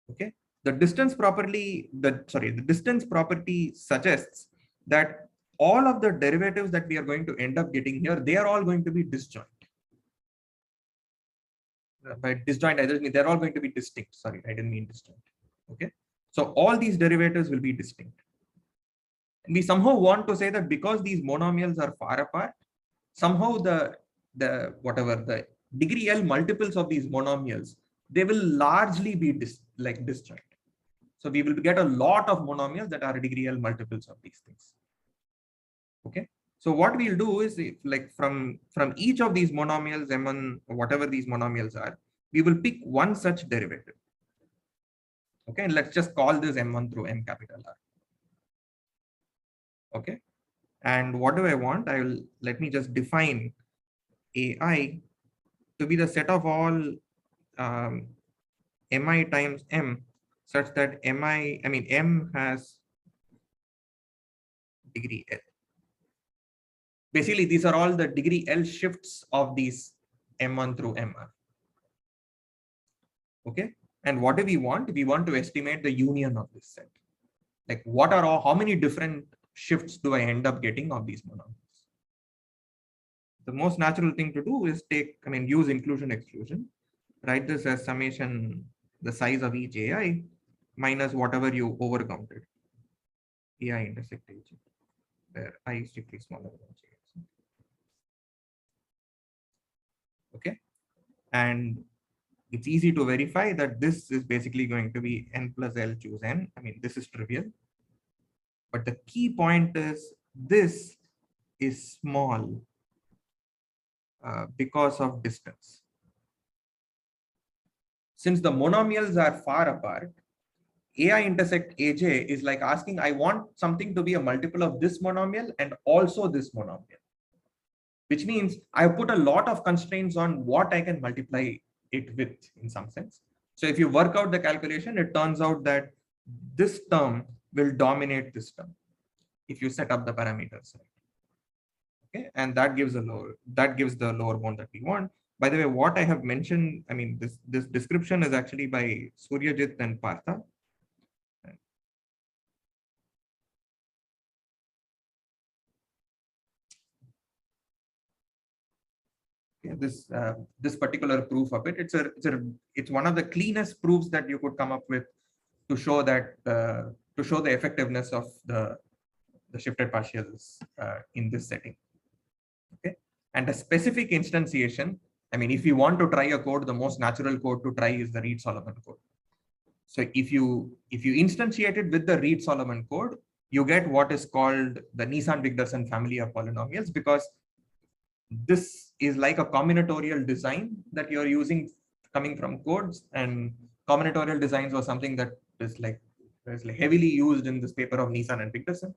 Okay, the distance property suggests that all of the derivatives that we are going to end up getting here, they are all going to be disjoint. By disjoint, I just mean they're all going to be distinct. Sorry, I didn't mean disjoint. Okay, so all these derivatives will be distinct. And we somehow want to say that because these monomials are far apart, somehow the the degree L multiples of these monomials, they will largely be disjoint. So we will get a lot of monomials that are degree L multiples of these things. Okay. So what we'll do is, like from each of these monomials, M1, whatever these monomials are, we will pick one such derivative. Okay, and let's just call this M1 through M capital R. Okay, and what do I want? Let me just define AI to be the set of all Mi times M, such that M has degree L. Basically, these are all the degree L shifts of these M1 through Mr. Okay, and what do we want? We want to estimate the union of this set. Like, how many different shifts do I end up getting of these monomials? The most natural thing to do is use inclusion exclusion. Write this as summation, the size of each AI minus whatever you overcounted. AI intersect AJ, where I is strictly smaller than J. Okay, and it's easy to verify that this is basically going to be n plus L choose n. This is trivial, but the key point is this is small because of distance. Since the monomials are far apart, AI intersect AJ is like asking, I want something to be a multiple of this monomial and also this monomial, which means I put a lot of constraints on what I can multiply it with in some sense. So if you work out the calculation, it turns out that this term will dominate this term if you set up the parameters right. Okay, and that gives the lower bound that we want. By the way, what I have mentioned, this description is actually by Suryajit and Partha. Yeah, this particular proof of it, it's one of the cleanest proofs that you could come up with to show that to show the effectiveness of the shifted partials in this setting. Okay, and a specific instantiation. If you want to try a code, the most natural code to try is the Reed-Solomon code. So if you instantiate it with the Reed-Solomon code, you get what is called the Nissan-Wigderson family of polynomials, because this is like a combinatorial design that you're using coming from codes, and combinatorial designs was something that is heavily used in this paper of Nissan and Wigderson.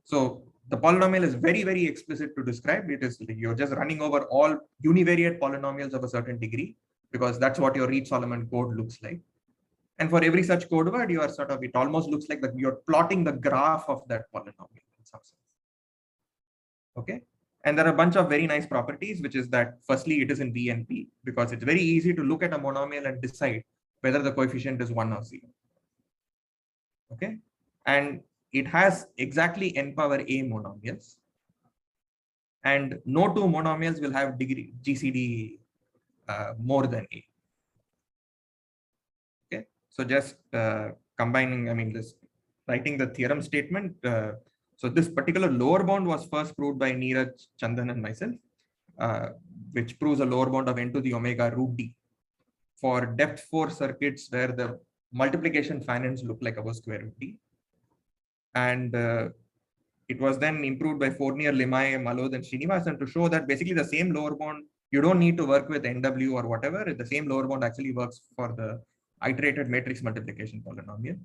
So the polynomial is very, very explicit to describe. It is you're just running over all univariate polynomials of a certain degree, because that's what your Reed-Solomon code looks like. And for every such code word, you are it almost looks like that you're plotting the graph of that polynomial in some sense. Okay. And there are a bunch of very nice properties, which is that firstly, it is in BNP, because it's very easy to look at a monomial and decide whether the coefficient is 1 or 0. Okay, and it has exactly n power a monomials, and no two monomials will have degree GCD more than a. Okay, so just combining, I mean, this writing the theorem statement. So this particular lower bound was first proved by Neeraj, Chandan, and myself, which proves a lower bound of n to the omega root d for depth 4 circuits where the multiplication finance look like above square root d. And it was then improved by Fournier, Limay, Malod, and Srinivasan to show that basically the same lower bound, you don't need to work with NW or whatever. The same lower bound actually works for the iterated matrix multiplication polynomial.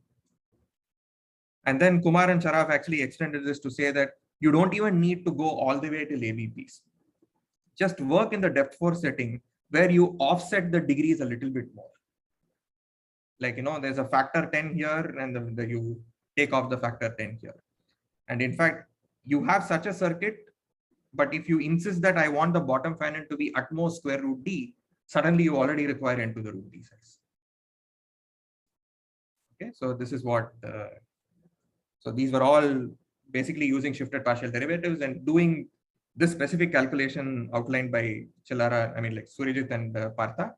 And then Kumar and Sharaf actually extended this to say that you don't even need to go all the way till ABPs. Just work in the depth 4 setting where you offset the degrees a little bit more. Like, you know, there's a factor 10 here and you take off the factor 10 here. And in fact, you have such a circuit, but if you insist that I want the bottom finite to be at most square root d, suddenly you already require n to the root d size. Okay, so this is what, so these were all basically using shifted partial derivatives and doing this specific calculation outlined by Chilara, I mean like Surijit and Partha,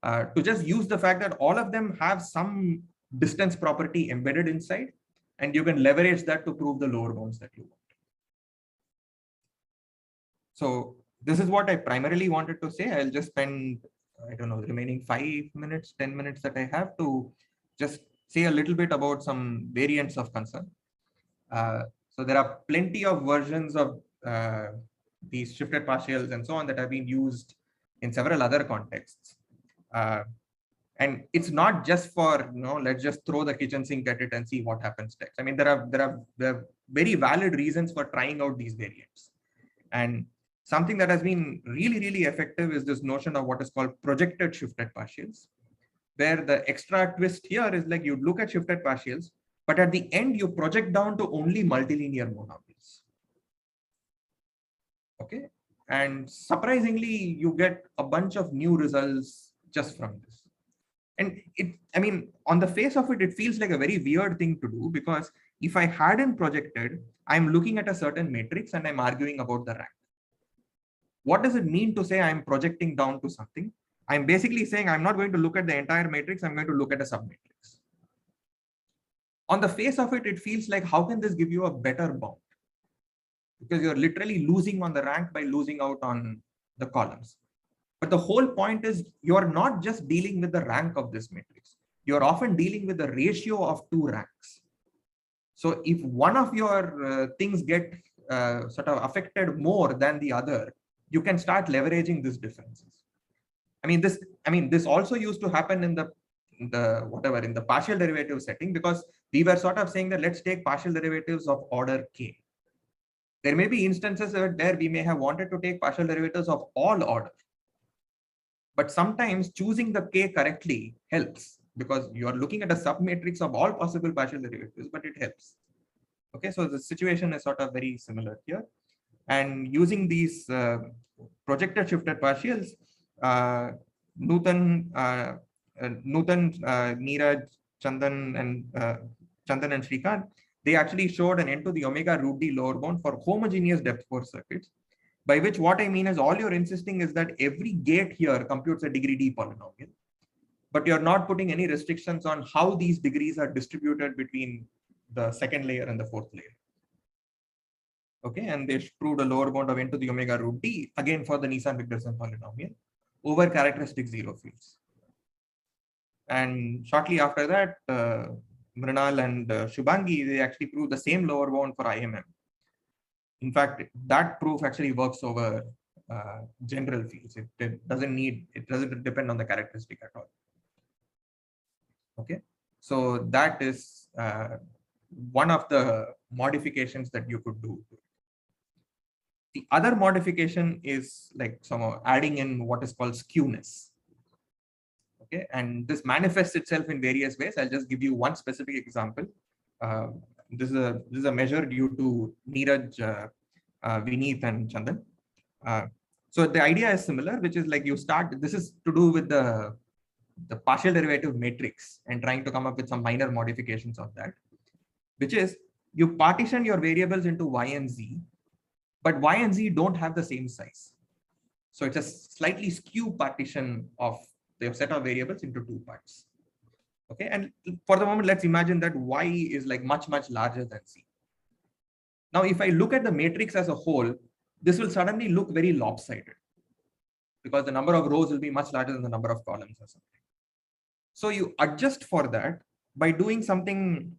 to just use the fact that all of them have some distance property embedded inside, and you can leverage that to prove the lower bounds that you want. So this is what I primarily wanted to say. I'll just spend, I don't know, the remaining 5 minutes, 10 minutes that I have to just say a little bit about some variants of concern. So there are plenty of versions of these shifted partials and so on that have been used in several other contexts. And it's not just for, you know, let's just throw the kitchen sink at it and see what happens next. I mean, there are very valid reasons for trying out these variants. And something that has been really, really effective is this notion of what is called projected shifted partials, where the extra twist here is like you look at shifted partials, but at the end you project down to only multilinear monomials. Okay, and surprisingly, you get a bunch of new results just from this. And I mean, on the face of it, it feels like a very weird thing to do, because if I hadn't projected, I'm looking at a certain matrix and I'm arguing about the rank. What does it mean to say I'm projecting down to something? I'm basically saying I'm not going to look at the entire matrix, I'm going to look at a submatrix. On the face of it, it feels like, how can this give you a better bound? Because you're literally losing on the rank by losing out on the columns. But the whole point is you're not just dealing with the rank of this matrix. You're often dealing with the ratio of two ranks. So if one of your things get sort of affected more than the other, you can start leveraging these differences. I mean, this also used to happen in the partial derivative setting, because we were sort of saying that let's take partial derivatives of order k. There may be instances where we may have wanted to take partial derivatives of all order. But sometimes choosing the k correctly helps, because you are looking at a submatrix of all possible partial derivatives, but it helps. Okay, so the situation is sort of very similar here. And using these projected shifted partials, Nutan, Neeraj, Chandan, and Shrikant, they actually showed an n to the omega root d lower bound for homogeneous depth 4 circuits, by which what I mean is all you're insisting is that every gate here computes a degree d polynomial, but you're not putting any restrictions on how these degrees are distributed between the second layer and the fourth layer. Okay, and they proved a lower bound of n to the omega root d, again for the Nissan-Wigderson polynomial, over characteristic zero fields. And shortly after that, Mrinal and Shubhangi, they actually proved the same lower bound for IMM. In fact, that proof actually works over general fields. It doesn't depend on the characteristic at all. Okay, so that is one of the modifications that you could do. The other modification is like somehow adding in what is called skewness. Okay, and this manifests itself in various ways. I'll just give you one specific example. This is a measure due to Neeraj, Vineet, and Chandan. So the idea is similar, which is like you start. This is to do with the the partial derivative matrix and trying to come up with some minor modifications of that, which is you partition your variables into y and z, but y and z don't have the same size. So it's a slightly skew partition of the set of variables into two parts. Okay, and for the moment, let's imagine that y is like much, much larger than z. Now, if I look at the matrix as a whole, this will suddenly look very lopsided because the number of rows will be much larger than the number of columns or something. So you adjust for that by doing something,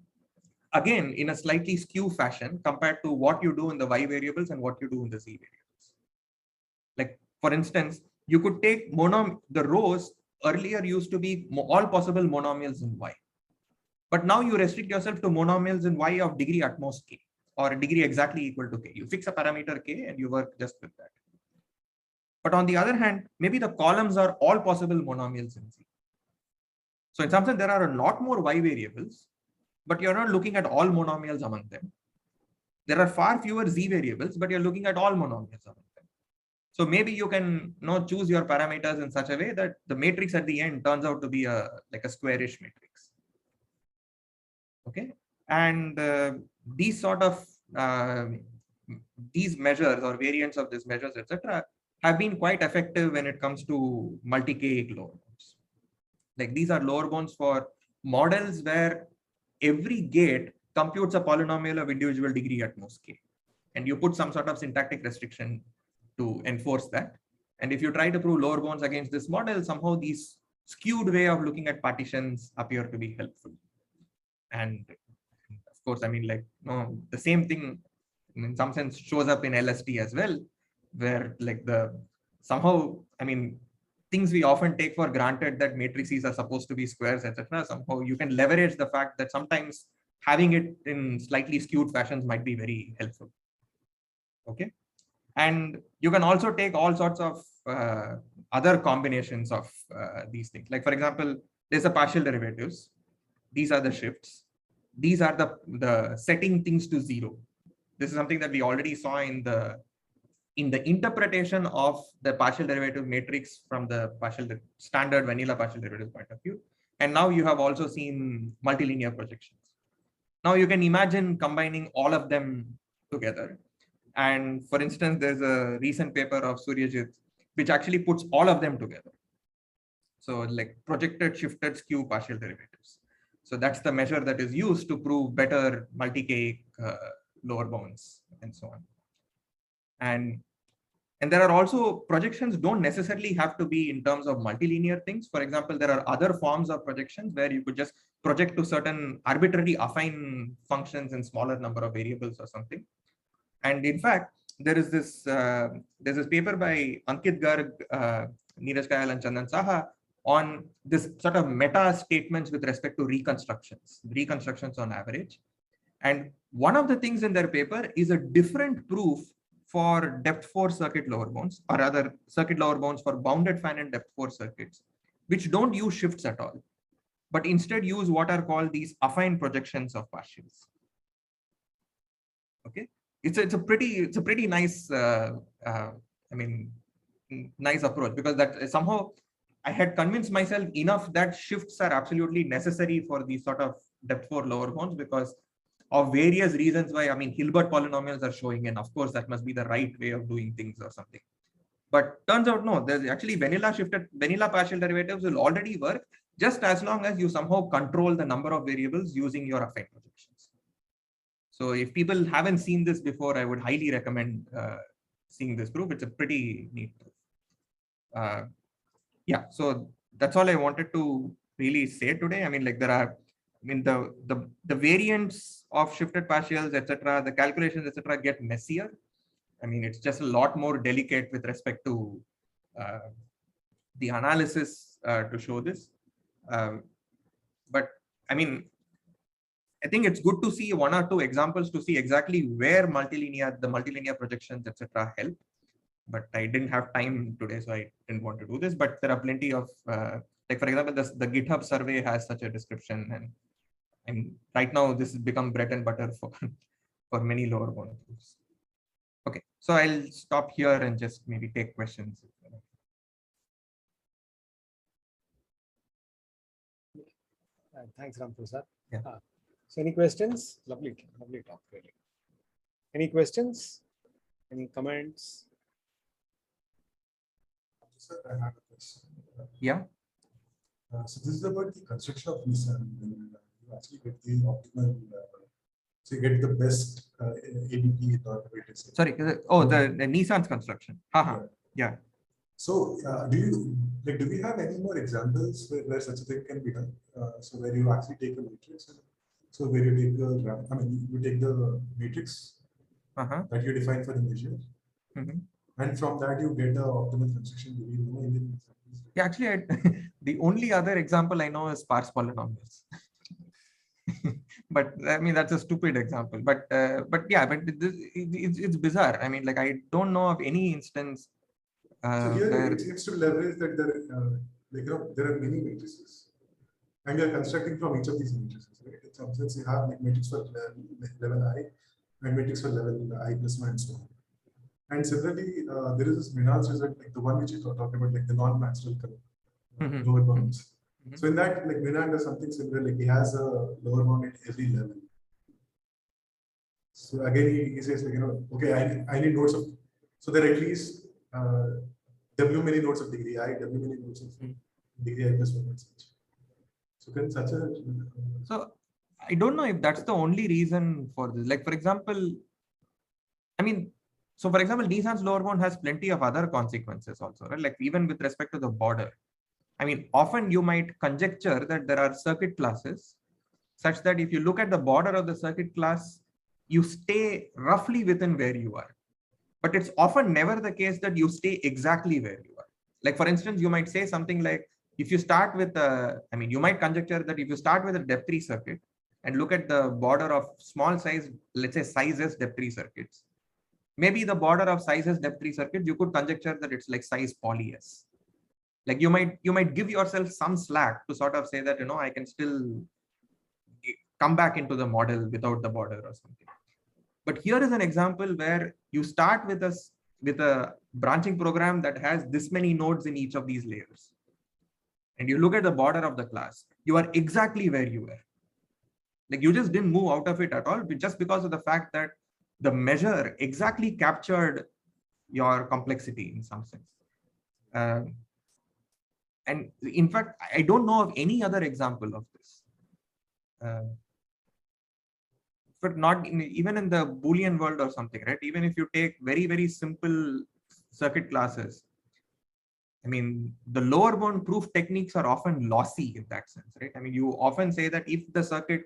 again, in a slightly skew fashion compared to what you do in the y variables and what you do in the z variables. Like, for instance, you could take the rows earlier used to be all possible monomials in y. But now you restrict yourself to monomials in y of degree at most k, or degree exactly equal to k. You fix a parameter k and you work just with that. But on the other hand, maybe the columns are all possible monomials in z. So in some sense, there are a lot more y variables, but you're not looking at all monomials among them. There are far fewer z variables, but you're looking at all monomials among them. So maybe you can choose your parameters in such a way that the matrix at the end turns out to be like a squarish matrix. Okay, and these sort of these measures or variants of these measures, etc., have been quite effective when it comes to multi-k lower bounds. Like these are lower bounds for models where every gate computes a polynomial of individual degree at most k, and you put some sort of syntactic restriction to enforce that. And if you try to prove lower bounds against this model, somehow these skewed way of looking at partitions appear to be helpful. And of course, I mean, like, the same thing in some sense shows up in LST as well, where like somehow, I mean, things we often take for granted that matrices are supposed to be squares, etc. Somehow you can leverage the fact that sometimes having it in slightly skewed fashions might be very helpful. Okay. And you can also take all sorts of other combinations of these things. Like, for example, there's the partial derivatives. These are the shifts. These are the setting things to zero. This is something that we already saw in the interpretation of the partial derivative matrix from the standard vanilla partial derivative point of view. And now you have also seen multilinear projections. Now you can imagine combining all of them together. And for instance, there's a recent paper of Suryajit, which actually puts all of them together. So like projected, shifted, skew partial derivatives. So that's the measure that is used to prove better multi-k lower bounds and so on. And there are also projections don't necessarily have to be in terms of multilinear things. For example, there are other forms of projections where you could just project to certain arbitrary affine functions in smaller number of variables or something. And in fact, there's this paper by Ankit Garg, Neeraj Kayal, and Chandan Saha on this sort of meta statements with respect to reconstructions on average. And one of the things in their paper is a different proof for depth 4 circuit lower bounds, or rather circuit lower bounds for bounded fan and depth 4 circuits, which don't use shifts at all, but instead use what are called these affine projections of partials. Okay, it's a pretty nice nice approach, because that somehow I had convinced myself enough that shifts are absolutely necessary for these sort of depth 4 lower bounds, because of various reasons why, I mean, Hilbert polynomials are showing in. Of course, that must be the right way of doing things or something. But turns out, no, there's actually vanilla partial derivatives will already work just as long as you somehow control the number of variables using your affine projections. So if people haven't seen this before, I would highly recommend seeing this proof. It's a pretty neat proof. Yeah, so that's all I wanted to really say today. I mean, like the variants of shifted partials, etc., the calculations, etc., get messier. I mean, it's just a lot more delicate with respect to the analysis to show this. But I mean, I think it's good to see one or two examples to see exactly where the multilinear projections, etc., help. But I didn't have time today, so I didn't want to do this. But there are plenty of, like, for example, the GitHub survey has such a description, and right now this has become bread and butter for many lower bound proofs. Okay, so I'll stop here and just maybe take questions. Thanks, Ram Prasad. Yeah. So any questions? Lovely talk, really. Any questions? Any comments? Sir, I have a question. Yeah. So this is about the construction of Nissan. You actually get the optimal, so you get the best ABP or the way to say. Sorry. The Nissan's construction. Haha. Yeah. So do we have any more examples where such a thing can be done? So where you actually take a matrix, so where you take you take the matrix that you define for the measure, and from that you get the optimal construction. Do you know any examples? Yeah, actually, the only other example I know is sparse polynomials. But I mean, that's a stupid example. But yeah, but it's bizarre. I mean, like, I don't know of any instance. So here it seems to leverage that there are many matrices, and you're constructing from each of these matrices. Right? In some sense, you have matrix for level I and matrix for level I plus 1 and so on. And similarly, there is this Minard's result, like the one which you talked about, like the non-Maxwell lower bounds. So in that, like Minard does something similar, like he has a lower bound at every level. So again, he says, like, okay, I need nodes of, so there are at least W many nodes of degree I, W many nodes of degree I plus 1 and such. So can such a so I don't know if that's the only reason for this. Like, for example, I mean, so for example, Nissan's lower bound has plenty of other consequences also, right? Like even with respect to the border. I mean, often you might conjecture that there are circuit classes such that if you look at the border of the circuit class, you stay roughly within where you are. But it's often never the case that you stay exactly where you are. Like, for instance, you might say something like, if you start with you might conjecture that if you start with a depth-3 circuit and look at the border of small size, let's say sizes depth-3 circuits, maybe the border of sizes depth-3 circuits, you could conjecture that it's like size poly S. Like you might give yourself some slack to sort of say that, I can still come back into the model without the border or something. But here is an example where you start with a branching program that has this many nodes in each of these layers. And you look at the border of the class, you are exactly where you were. Like you just didn't move out of it at all, just because of the fact that the measure exactly captured your complexity in some sense. And in fact, I don't know of any other example of this. But not even in the Boolean world or something, right? Even if you take very, very simple circuit classes, I mean, the lower bound proof techniques are often lossy in that sense, right? I mean, you often say that if the circuit,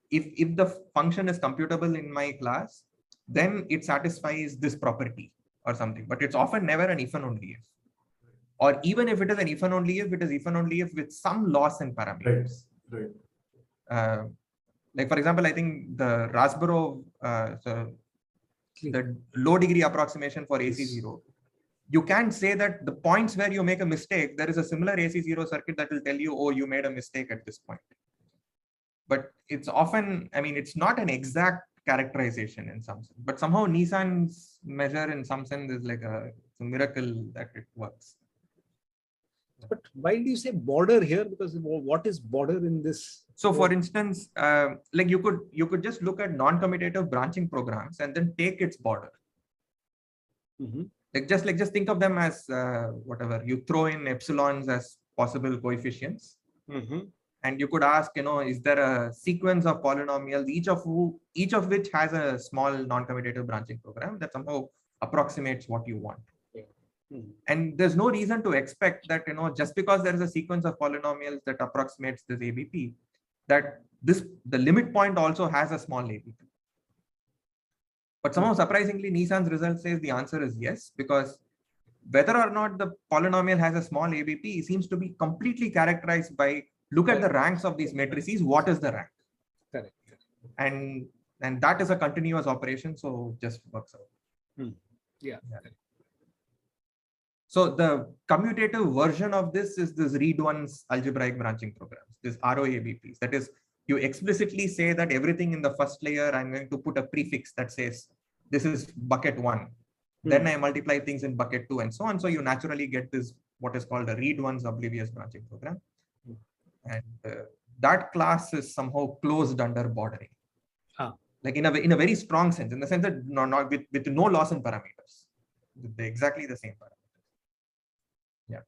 if the function is computable in my class, then it satisfies this property or something, but it's often never an if and only if. Or even if it is an if and only if, it is if and only if with some loss in parameters. Right. Like, for example, I think the Rasburov, the low degree approximation for AC0, you can say that the points where you make a mistake, there is a similar AC0 circuit that will tell you, oh, you made a mistake at this point. But it's often, I mean, it's not an exact characterization in some sense, but somehow Nissan's measure in some sense is like a miracle that it works. But why do you say border here? Because what is border in this? So for instance, like you could just look at non-commutative branching programs and then take its border. Like just think of them as whatever, you throw in epsilons as possible coefficients. And you could ask, is there a sequence of polynomials, each of which has a small non-commutative branching program that somehow approximates what you want. And there's no reason to expect that, just because there is a sequence of polynomials that approximates this ABP, that the limit point also has a small ABP. But somehow surprisingly, Nissan's result says the answer is yes, because whether or not the polynomial has a small ABP seems to be completely characterized by look at the ranks of these matrices, what is the rank? Correct. And that is a continuous operation, so just works out. Yeah. So the commutative version of this is this read-once algebraic branching programs, this ROABPs. That is, you explicitly say that everything in the first layer, I'm going to put a prefix that says, this is bucket 1. Then I multiply things in bucket 2 and so on. So you naturally get this, what is called a read-once oblivious branching program. And that class is somehow closed under bordering. Ah. Like in a very strong sense, in the sense that not with no loss in parameters. They're exactly the same parameters. Yeah.